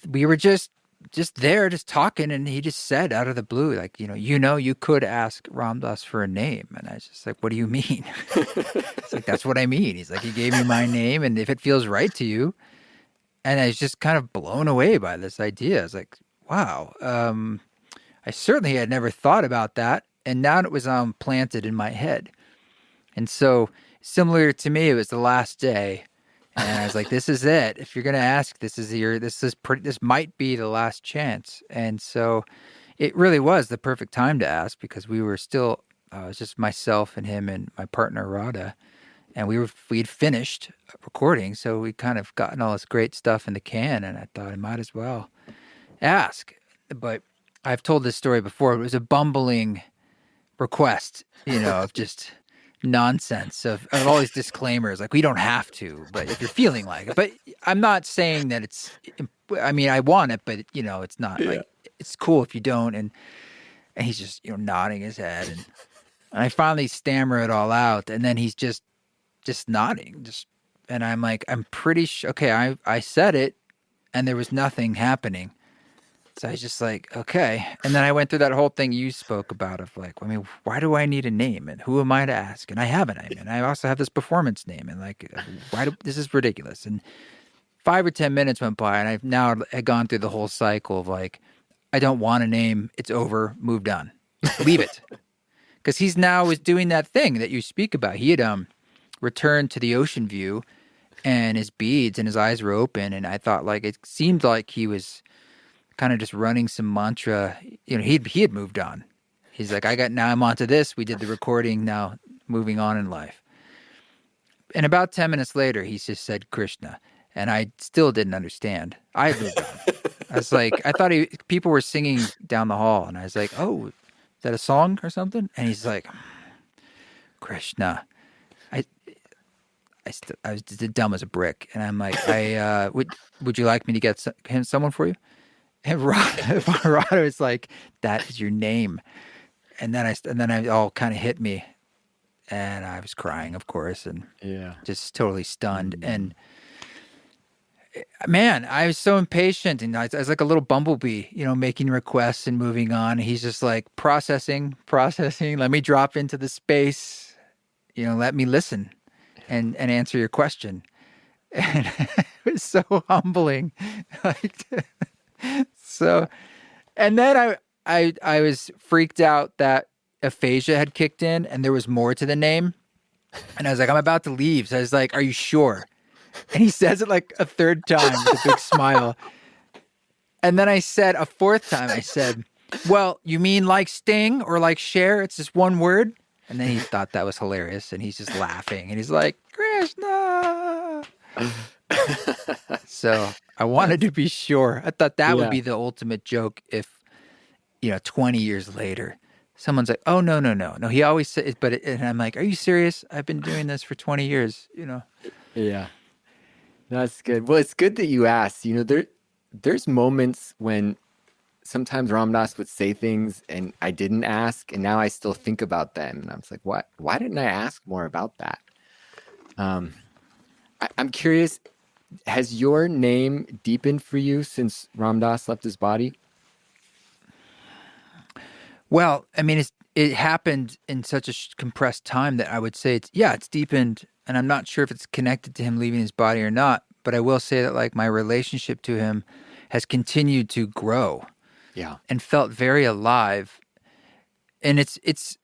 we were just just there, just talking, and he just said out of the blue, like, you could ask Ram Dass for a name. And I was just like, what do you mean? It's like, that's what I mean. He's like, he gave me my name, and if it feels right to you. And I was just kind of blown away by this idea. I was like, wow, I certainly had never thought about that. And now it was planted in my head. And so, similar to me, it was the last day. And I was like, this is it. If you're going to ask, this might be the last chance. And so it really was the perfect time to ask, because we were still, it was just myself and him and my partner, Radha. And we'd finished recording. So we kind of gotten all this great stuff in the can. And I thought I might as well ask. But I've told this story before. It was a bumbling request, of just nonsense of all these disclaimers, like, we don't have to, but if you're feeling like it. But I'm not saying that I want it, but it's not like it's cool if you don't. And he's just nodding his head, and I finally stammer it all out, and then he's just nodding, and I'm like, I'm pretty sure, okay, I said it, and there was nothing happening. So I was just like, okay. And then I went through that whole thing you spoke about of like, why do I need a name? And who am I to ask? And I have a name. And I also have this performance name. And like, this is ridiculous. And 5 or 10 minutes went by, and I've now had gone through the whole cycle of like, I don't want a name. It's over. Moved on. Leave it. Because he's now is doing that thing that you speak about. He had returned to the ocean view, and his beads and his eyes were open. And I thought, like, it seemed like he was kind of just running some mantra. He had moved on. He's like, now I'm onto this. We did the recording, now moving on in life. And about 10 minutes later, he just said Krishna. And I still didn't understand. I had moved on. I was like, I thought people were singing down the hall. And I was like, oh, is that a song or something? And he's like, Krishna. I was just dumb as a brick. And I'm like, would you like me to get someone for you? And Rado was like, that is your name. And then I all kind of hit me, and I was crying, of course, and just totally stunned. And man, I was so impatient, and I was like a little bumblebee, making requests and moving on. He's just like processing. Let me drop into the space, let me listen and answer your question. And it was so humbling. So, and then I was freaked out that aphasia had kicked in and there was more to the name. And I was like, I'm about to leave. So I was like, are you sure? And he says it like a third time with a big smile. And then I said a fourth time, I said, well, you mean like Sting or like Cher? It's just one word. And then he thought that was hilarious. And he's just laughing. And he's like, Krishna. So I wanted to be sure. I thought that would be the ultimate joke if, 20 years later, someone's like, oh, no. He always says, and I'm like, are you serious? I've been doing this for 20 years, Yeah. That's good. Well, it's good that you asked. There's moments when sometimes Ram Dass would say things and I didn't ask, and now I still think about them. And I was like, why didn't I ask more about that? I'm curious, has your name deepened for you since Ram Dass left his body? Well, I mean, it happened in such a compressed time that I would say it's deepened, and I'm not sure if it's connected to him leaving his body or not, but I will say that like my relationship to him has continued to grow. Yeah. And felt very alive. And it's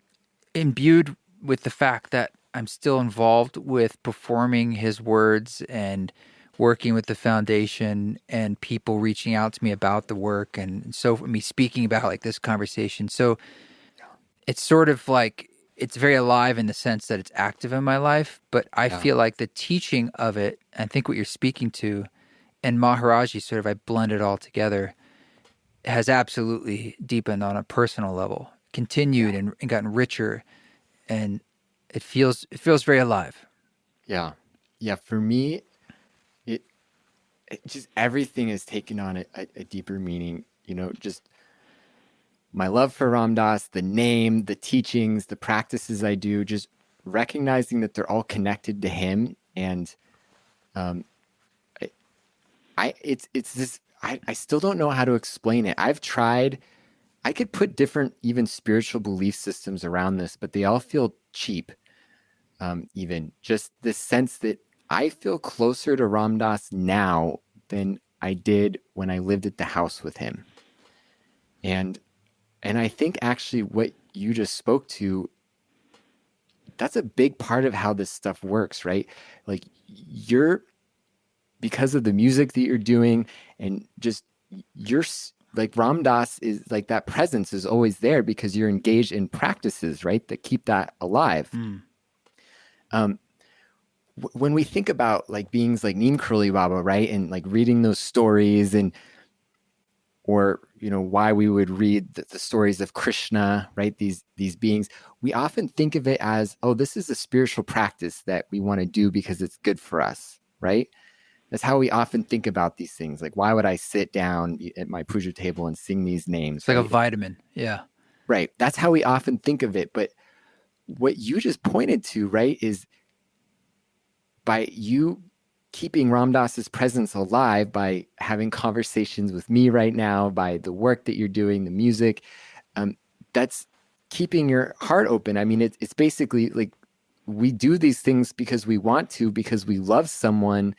imbued with the fact that I'm still involved with performing his words and working with the foundation and people reaching out to me about the work, and so me speaking about like this conversation. So it's sort of like it's very alive in the sense that it's active in my life, but I feel like the teaching of it, I think what you're speaking to, and Maharaji sort of, I blend it all together, has absolutely deepened on a personal level, continued and gotten richer, and it feels very alive. Yeah. For me, it just everything has taken on a deeper meaning. Just my love for Ram Dass, the name, the teachings, the practices I do, just recognizing that they're all connected to him, and it's this. I still don't know how to explain it. I've tried. I could put different, even spiritual belief systems around this, but they all feel cheap. Even just the sense that I feel closer to Ram Dass now than I did when I lived at the house with him. And I think actually what you just spoke to, that's a big part of how this stuff works, right? Like you're, because of the music that you're doing and just you're like Ram Dass is like, that presence is always there because you're engaged in practices, right, that keep that alive. Um, when we think about like beings like Neem Karoli Baba, right, and like reading those stories, and or why we would read the stories of Krishna, right, these beings, we often think of it as, oh, this is a spiritual practice that we want to do because it's good for us, right? That's how we often think about these things. Like, why would I sit down at my puja table and sing these names? It's like right? a vitamin. Yeah. Right. That's how we often think of it. But what you just pointed to, right, is by you keeping Ram Dass's presence alive, by having conversations with me right now, by the work that you're doing, the music, that's keeping your heart open. I mean, it's basically like we do these things because we want to, because we love someone.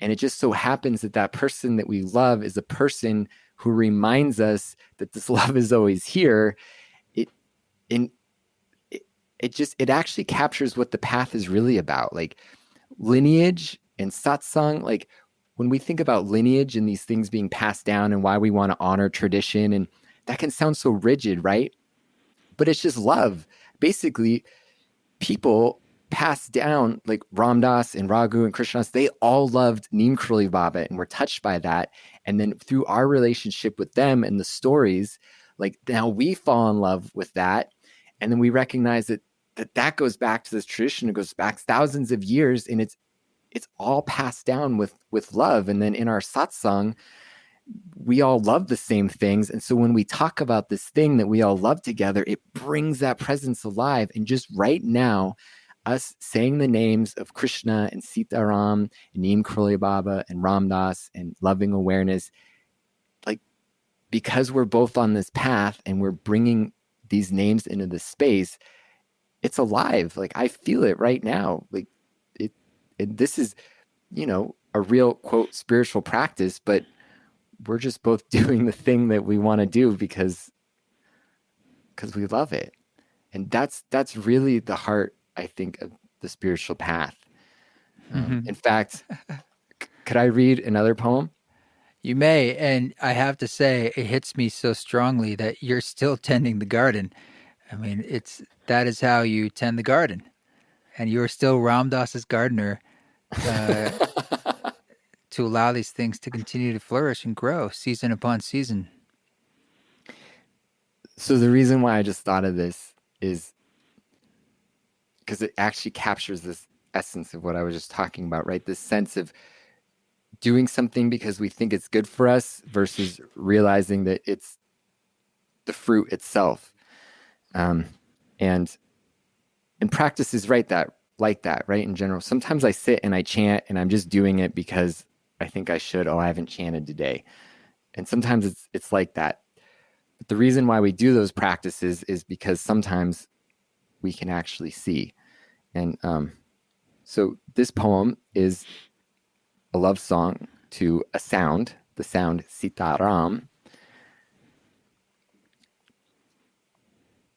And it just so happens that that person that we love is a person who reminds us that this love is always here. It, and it actually captures what the path is really about. Like lineage and satsang, like when we think about lineage and these things being passed down and why we want to honor tradition, and that can sound so rigid, right? But it's just love. Basically, people passed down, like Ram Dass and Raghu and Krishnas, they all loved Neem Karoli Baba and were touched by that. And then through our relationship with them and the stories, like now we fall in love with that. And then we recognize that goes back to this tradition. It goes back thousands of years, and it's all passed down with love. And then in our satsang, we all love the same things. And so when we talk about this thing that we all love together, it brings that presence alive. And just right now, us saying the names of Krishna and Sitaram and Neem Karoli Baba and Ram Dass and loving awareness, like, because we're both on this path and we're bringing these names into this space, it's alive. Like I feel it right now. Like this is, a real quote spiritual practice, but we're just both doing the thing that we want to do because we love it. And that's really the heart, I think, of the spiritual path. In fact, could I read another poem? You may. And I have to say, it hits me so strongly that you're still tending the garden. I mean, that is how you tend the garden. And you're still Ram Dass's gardener to allow these things to continue to flourish and grow season upon season. So the reason why I just thought of this is because it actually captures this essence of what I was just talking about, right? This sense of doing something because we think it's good for us versus realizing that it's the fruit itself. And practice is like that, right? In general, sometimes I sit and I chant and I'm just doing it because I think I should. Oh, I haven't chanted today. And sometimes it's like that. But the reason why we do those practices is because sometimes we can actually see. And so this poem is a love song to a sound, the sound Sitaram.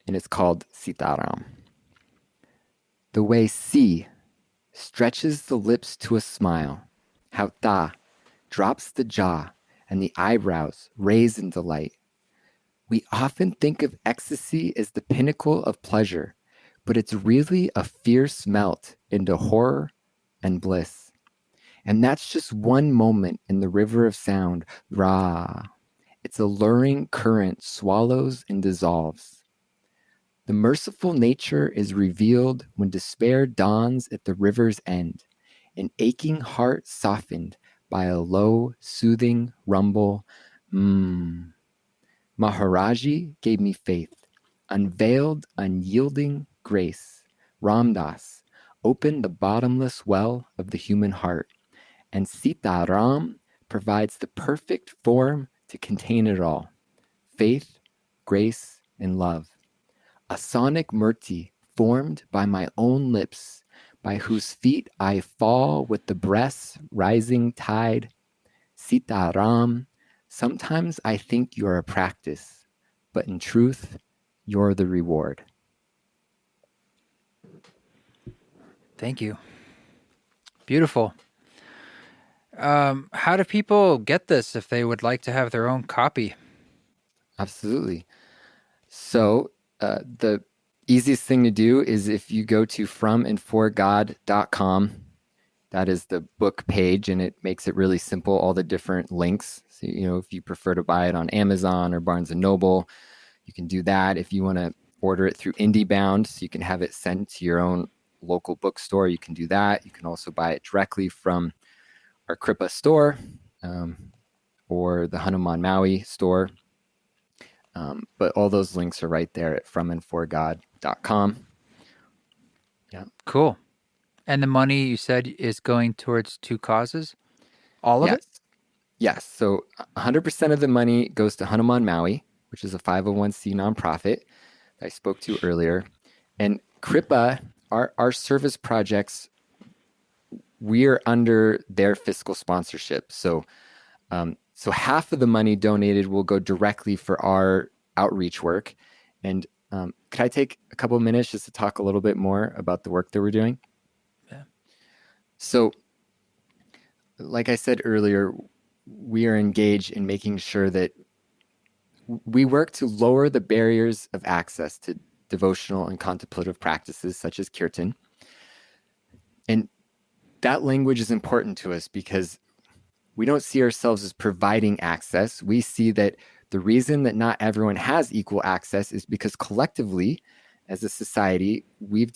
And it's called Sitaram. The way Si stretches the lips to a smile, how Ta drops the jaw and the eyebrows raise in delight. We often think of ecstasy as the pinnacle of pleasure, but it's really a fierce melt into horror and bliss. And that's just one moment in the river of sound, Ra. Its alluring current swallows and dissolves. The merciful nature is revealed when despair dawns at the river's end, an aching heart softened by a low, soothing rumble. Maharaji gave me faith, unveiled, unyielding grace. Ram Dass opened the bottomless well of the human heart, and Sitaram provides the perfect form to contain it all: faith, grace, and love. A sonic murti formed by my own lips, by whose feet I fall with the breast's rising tide. Sitaram, sometimes I think you're a practice, but in truth, you're the reward. Thank you. Beautiful. How do people get this if they would like to have their own copy? Absolutely. So the easiest thing to do is if you go to fromandforgod.com, that is the book page, and it makes it really simple, all the different links. So, if you prefer to buy it on Amazon or Barnes & Noble, you can do that. If you want to order it through IndieBound, so you can have it sent to your own local bookstore, you can do that. You can also buy it directly from our Kripa store or the Hanuman Maui store. But all those links are right there at fromandforgod.com. Yeah. Cool. And the money you said is going towards 2 causes? All of it? Yes. So 100% of the money goes to Hanuman Maui, which is a 501c nonprofit that I spoke to earlier. And Kripa, our service projects, we're under their fiscal sponsorship. So half of the money donated will go directly for our outreach work. And could I take a couple of minutes just to talk a little bit more about the work that we're doing? Yeah. So, like I said earlier, we are engaged in making sure that we work to lower the barriers of access to devotional and contemplative practices such as kirtan. And that language is important to us because we don't see ourselves as providing access. We see that the reason that not everyone has equal access is because collectively, as a society, we've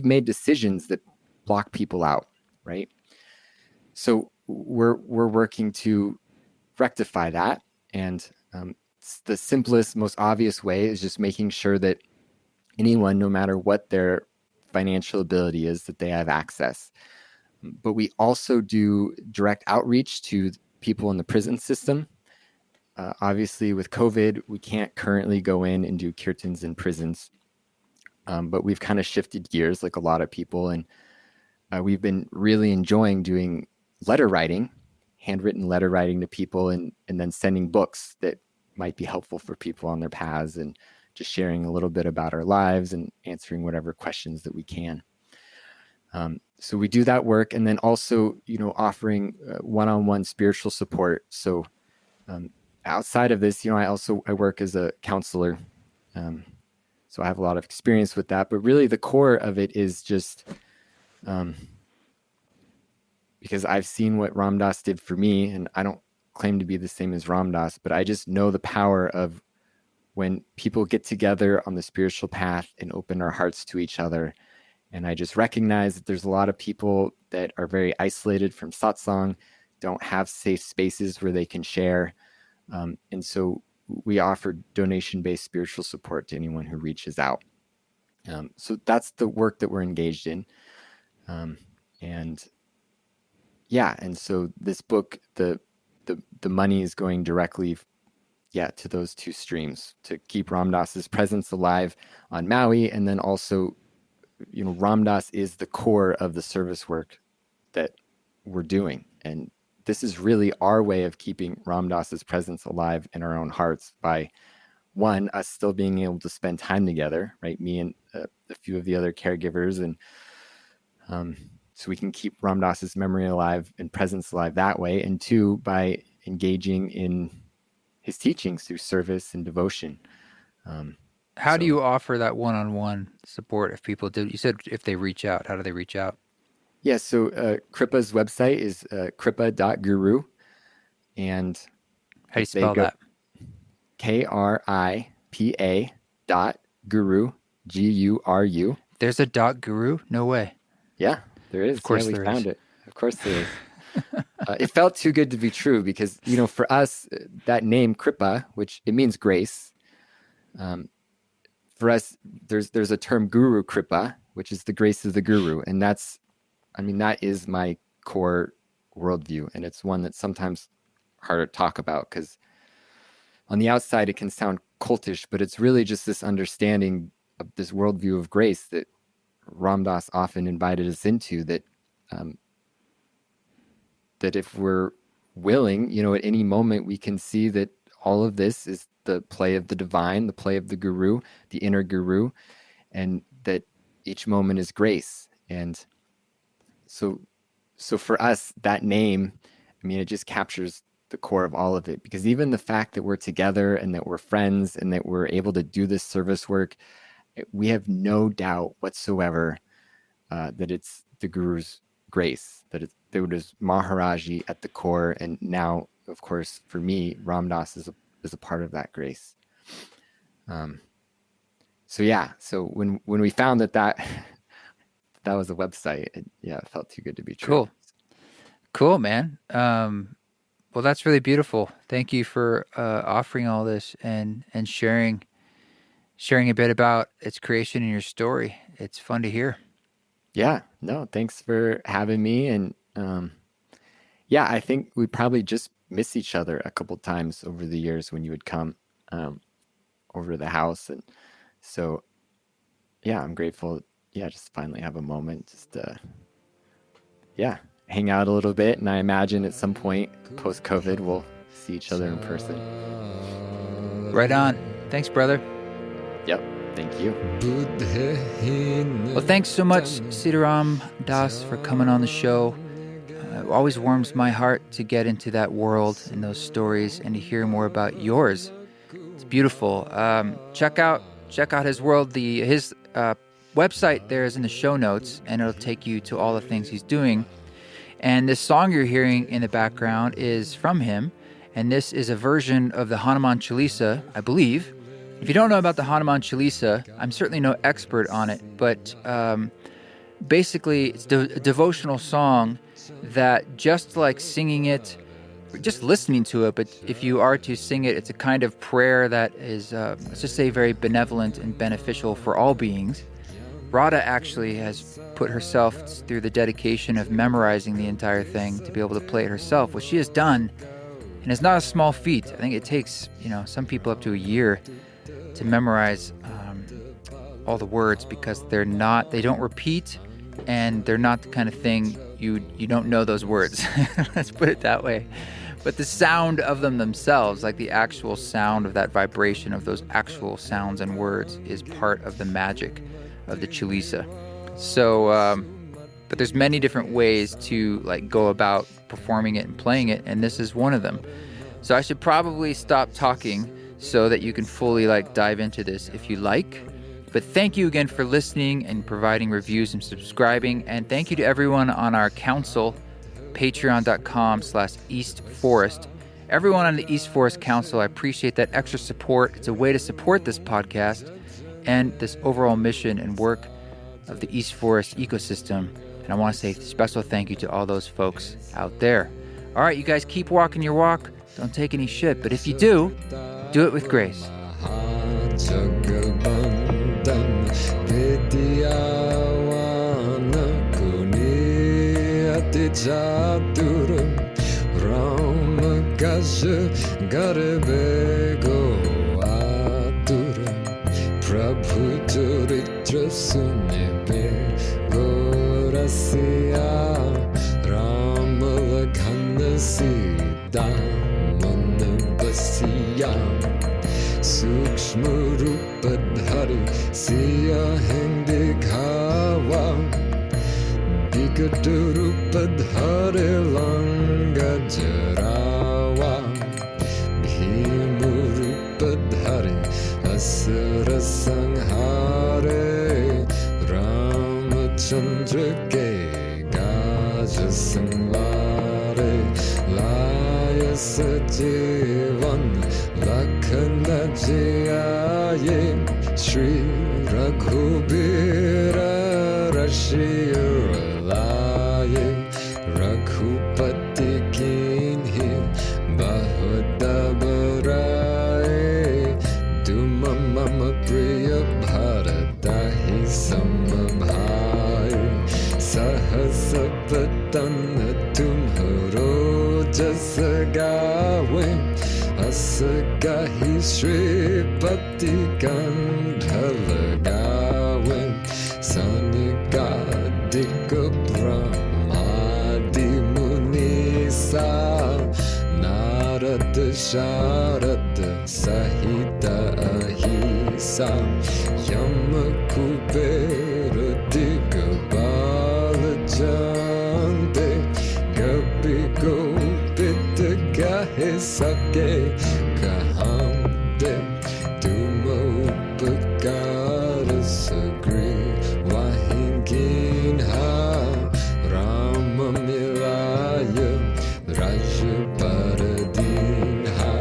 made decisions that block people out, right? So we're working to rectify that. And the simplest, most obvious way is just making sure that anyone, no matter what their financial ability is, that they have access. But we also do direct outreach to people in the prison system. Obviously, with COVID, we can't currently go in and do kirtans in prisons. But we've kind of shifted gears like a lot of people. And we've been really enjoying doing letter writing, handwritten letter writing to people, and then sending books that might be helpful for people on their paths, and just sharing a little bit about our lives and answering whatever questions that we can. So we do that work, and then also, offering one-on-one spiritual support. So outside of this, I work as a counselor. So I have a lot of experience with that, but really the core of it is just because I've seen what Ram Dass did for me, and I don't claim to be the same as Ram Dass, but I just know the power of when people get together on the spiritual path and open our hearts to each other. And I just recognize that there's a lot of people that are very isolated from satsang, don't have safe spaces where they can share. And so we offer donation-based spiritual support to anyone who reaches out. So that's the work that we're engaged in. And so this book, the money is going directly to those two streams to keep Ram Dass's presence alive on Maui. And then also, Ram Dass is the core of the service work that we're doing. And this is really our way of keeping Ram Dass's presence alive in our own hearts by, one, us still being able to spend time together, right? Me and a few of the other caregivers. And so we can keep Ram Dass's memory alive and presence alive that way. And two, by engaging in his teachings through service and devotion. How do you offer that one-on-one support if people do? You said if they reach out, how do they reach out? Yeah, so Kripa's website is kripa.guru. And how do you spell that? KRIPA.guru, GURU. There's a .guru? No way. Yeah, there is. Of course we there found is. it. Of course there is. It felt too good to be true because, for us, that name Kripa, which it means grace, for us, there's a term Guru Kripa, which is the grace of the Guru. And that is my core worldview, and it's one that's sometimes harder to talk about because on the outside it can sound cultish, but it's really just this understanding of this worldview of grace that Ram Dass often invited us into, that that if we're willing, at any moment we can see that all of this is the play of the divine, the play of the guru, the inner guru, and that each moment is grace. And so for us, that name, it just captures the core of all of it, because even the fact that we're together and that we're friends and that we're able to do this service work, we have no doubt whatsoever that it's the guru's grace, that it is Maharaji at the core. And now, of course, for me, Ram Dass is a part of that grace. So when we found that was a website, it felt too good to be true. Cool, man. Well, that's really beautiful. Thank you for offering all this and sharing a bit about its creation and your story. It's fun to hear. Yeah, no, thanks for having me. And I think we probably just miss each other a couple times over the years when you would come over to the house. And so, I'm grateful. Just finally have a moment just to, hang out a little bit. And I imagine at some point post-COVID, we'll see each other in person. Right on. Thanks, brother. Yep. Thank you. Well, thanks so much, Sitaram Das, for coming on the show. It always warms my heart to get into that world and those stories and to hear more about yours. It's beautiful. Check out his world. His website there is in the show notes, and it'll take you to all the things he's doing. And this song you're hearing in the background is from him, and this is a version of the Hanuman Chalisa, I believe. If you don't know about the Hanuman Chalisa, I'm certainly no expert on it, but basically it's a devotional song that, just like singing it, just listening to it, but if you are to sing it, it's a kind of prayer that is, let's just say, very benevolent and beneficial for all beings. Radha actually has put herself through the dedication of memorizing the entire thing to be able to play it herself, which she has done, and it's not a small feat. I think it takes, some people up to a year to memorize all the words, because they don't repeat, and they're not the kind of thing you don't know those words. Let's put it that way. But the sound of them themselves, like the actual sound of that vibration of those actual sounds and words, is part of the magic of the Chalisa. So, but there's many different ways to go about performing it and playing it, and this is one of them. So I should probably stop talking so that you can fully dive into this if you like. But thank you again for listening and providing reviews and subscribing. And thank you to everyone on our council, patreon.com/East Forest. Everyone on the East Forest Council, I appreciate that extra support. It's a way to support this podcast and this overall mission and work of the East Forest ecosystem. And I want to say a special thank you to all those folks out there. All right, you guys keep walking your walk. Don't take any shit. But if you do it with grace. सूक्ष्म रूप धरि सिया दिखावा विकट रूप धरे lung जरावा भीम रूप धरे असुर संहारे रामचंद्र के गाज संवारे लाय सजीवन लखन जियाये श्री रघुबीर रसिया लाये रघुपति कीन्ही बहुत बड़ाई तुम मम प्रिय भरताहि सम भाई सहस बदन तुम्हारा jas gawe asgahi shripati gandha gawe sanika dika brahmadi munisa narad sharad sahita ahisa yam kubera digabal jante gapi gopit gahe sake kahande tum upakar sagri wahingin ha rama milaya raja paradin ha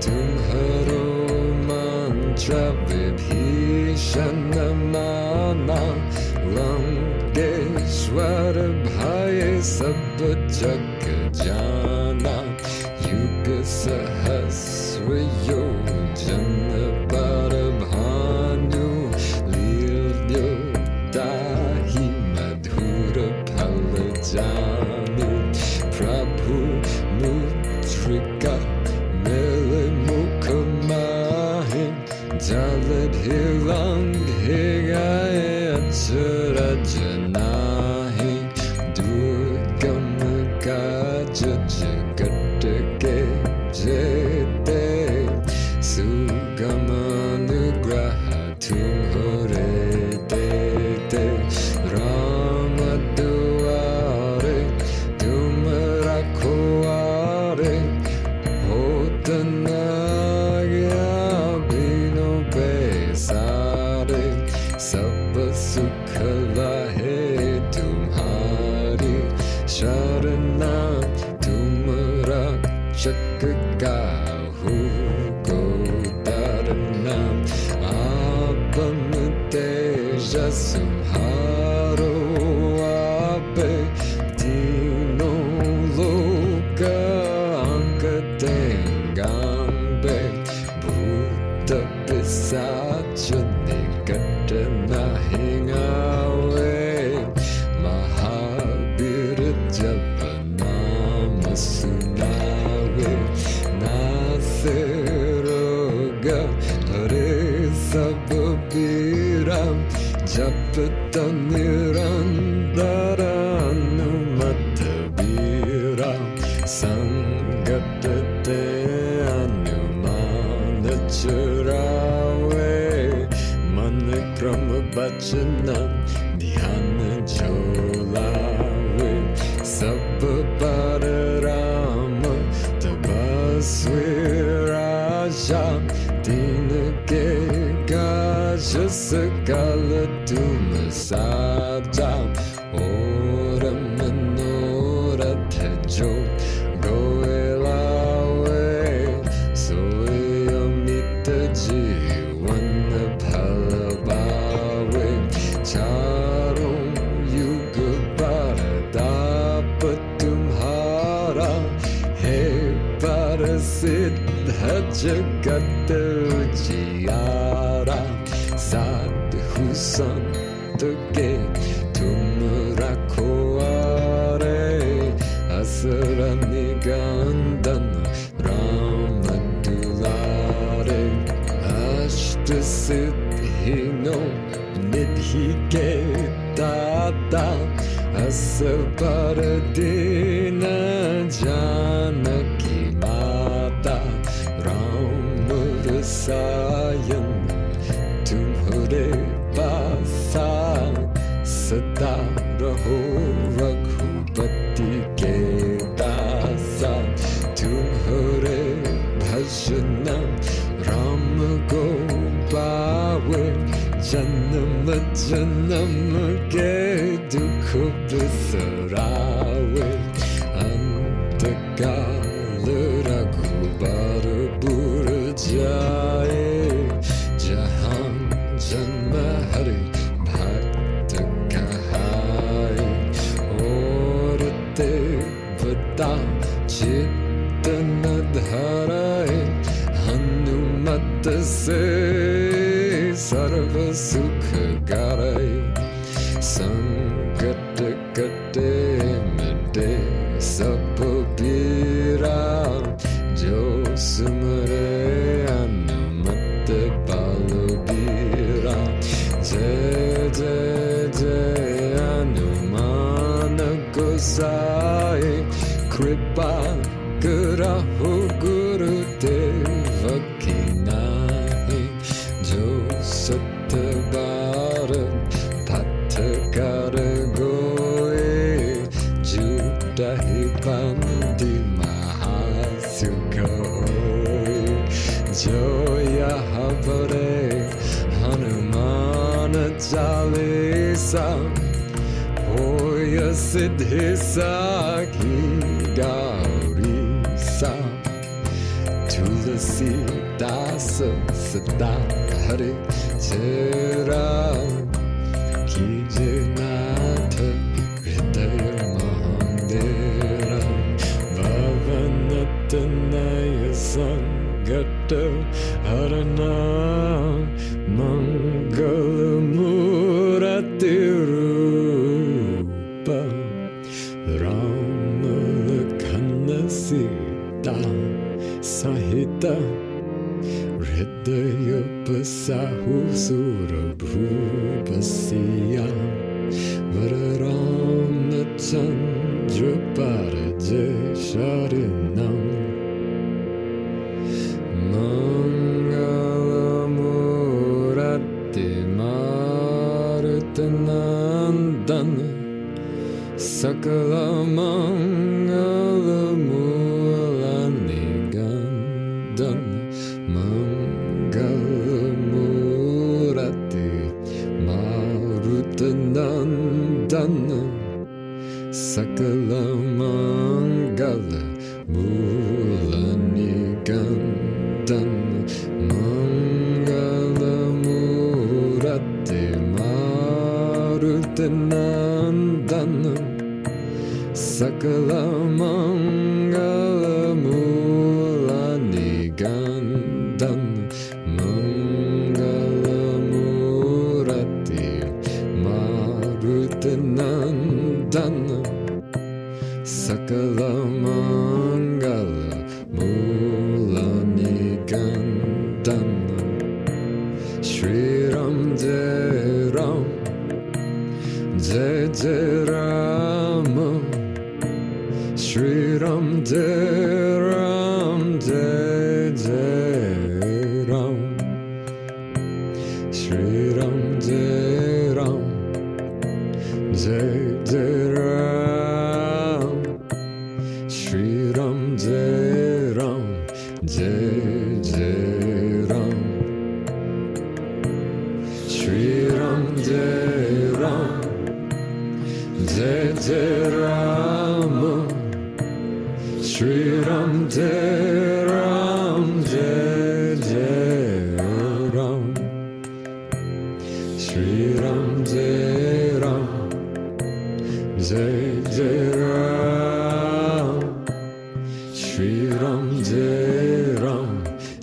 tumharo mantra vibhishana mana Langeshwar bhaye sab jag jana yug sahasra yojana parabhanu lilyo dahi madhura phalajanu prabhu mutrika mele mukhamahi jalad hilang higaye Surajanahi Durgam Kaja Jagat Ke Jete Sugamanugraha Tumhore Tete Rama Duare Tumrakoare Hotanagya Bino Pesare Sab sukh lahe tumhari sharana tumra chak kahu ko darna apam teja sumharo ape dino loka ankatengambe bhuta pisacha nigatana hingawe mahabir japanama sunawe naseroga hare sabbiram japta nirandara anumatabira sangatate anumana churawe Krama bachana dhyana jolawe sabba pararama tabasviraja dinake gaja sakala tumasaja oram manorathajo goelawe soyamita jiwana Charum yuga paradapa tumhara He parasiddha jagat ujiyara Sadhu sant ke tum rakhoare Asara nigandana Rama dulare Ashta siddhino Nidhi ke tata asaparadina janaki mata Ram rasayan tumhare pasa sada raho raghupati ke dasa tumhare bhajana Ram go pawe Janam janam ke dukh bisarawe antakal raghubar pur jaye jahan janma hari bhakt kahaye aur devata chitana dharaye hanumat se sarv sukh garay sangat kate mite sab bir Kripa Gurahu Guru Deva Kinahi Jo Satabara Patakara Goe Judahi Bandi Mahasukoi Joya Habare Hanumana Jalisa Hoya Siddhi Sakhi Gaurisa Tulasi Dasa Sada Hari Chera Kijinatha Hridaya Mahandera Bhavanatanaya Sangata Harana Mangalamurati Rupa Ramalakana Sita Sahita Hridaya Pasahu Surabhupasiya Vararamachandra Parajesharinam Mangalamurati Marutanandana Sakala Mangalamulani Gandana Mangalamurati Marutanandana Sakala Mangala Mulani Gandana Mangalamurati Marutanandana Sakala Mangalamulani Gandana Mangalamurati Marutanandana Sakala Mangala Mulani Gandana Shri Ram Jai Ram Jai Jai Rama Shri Ram Jai Ram Jai Jai Ram Shri Ram Jai Ram Jai Jai Ram Shri Ram Jai Ram Jai Jai Ram Shri Ram Jai Ram Jai Jai Rama Shri Ram Jai Ram Jai Jai Ram Shri Ram Jai Ram Jai Jai Ram Shri Ram Jai Ram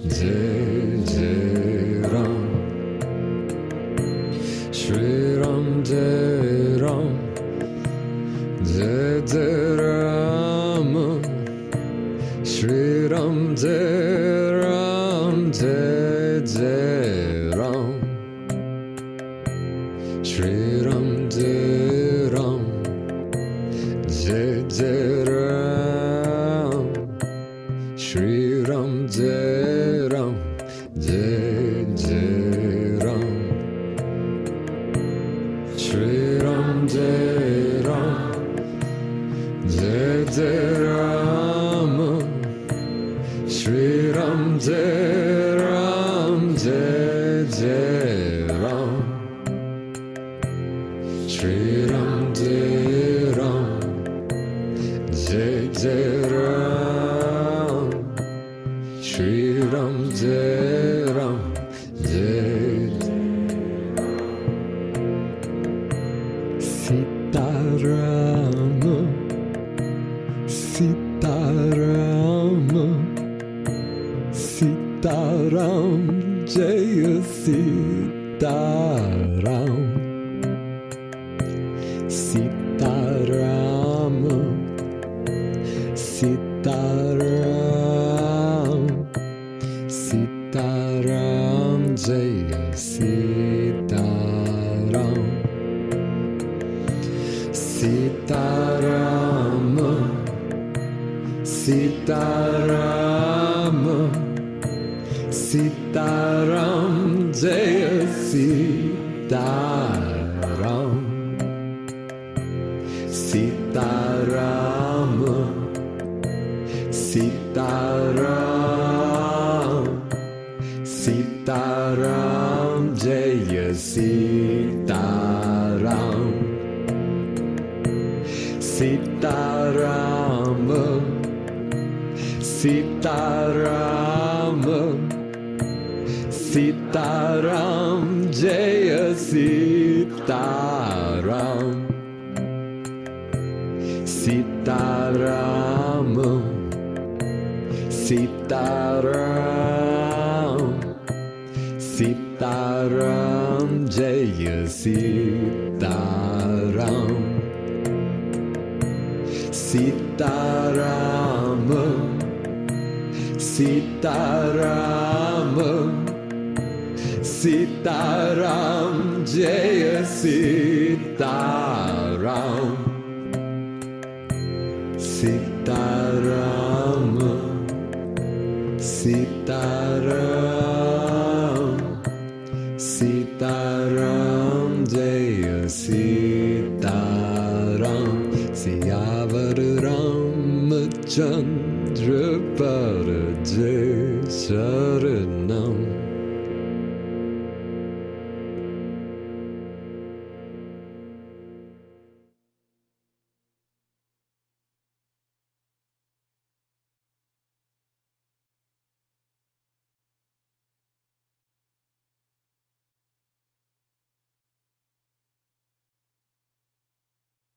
Jai Jai Ram Shri Ram Jai Ram Jai Jai Rama Shri Ram Jai Ram Jai Jai Ram Shri Ram Jai Ram Jai Jai Ram Shri Ram Jai Ram Jai Jai Ram Shri Ram Jai Ram Jai Jai Rama Shri Ram Jai Ram Jai Jai Ram Shri Ram Jai Ram Jai Jai Ram Shri Ram Jai Ram Jai Sitaram Sitaram Sitaram Jaya Sitaram Sitaram Sitaram Sitaram Jaya Sitaram Sitaram Sitaram, Sitaram, Jaya Sitaram, Sitaram, Sitaram, Sitaram, Jaya Sitaram, Sitaram, Sitaram, Sitaram, Jaya Sitaram, Sitaram, Sitaram, Sitaram, Jaya Sitaram, Sitaram, Sitaram, Sitaram, Jaya Sitaram, Sitaram, Sitaram, Sitaram, Jaya Sitaram, Siyavar Ramachandra Parajay Sharanam.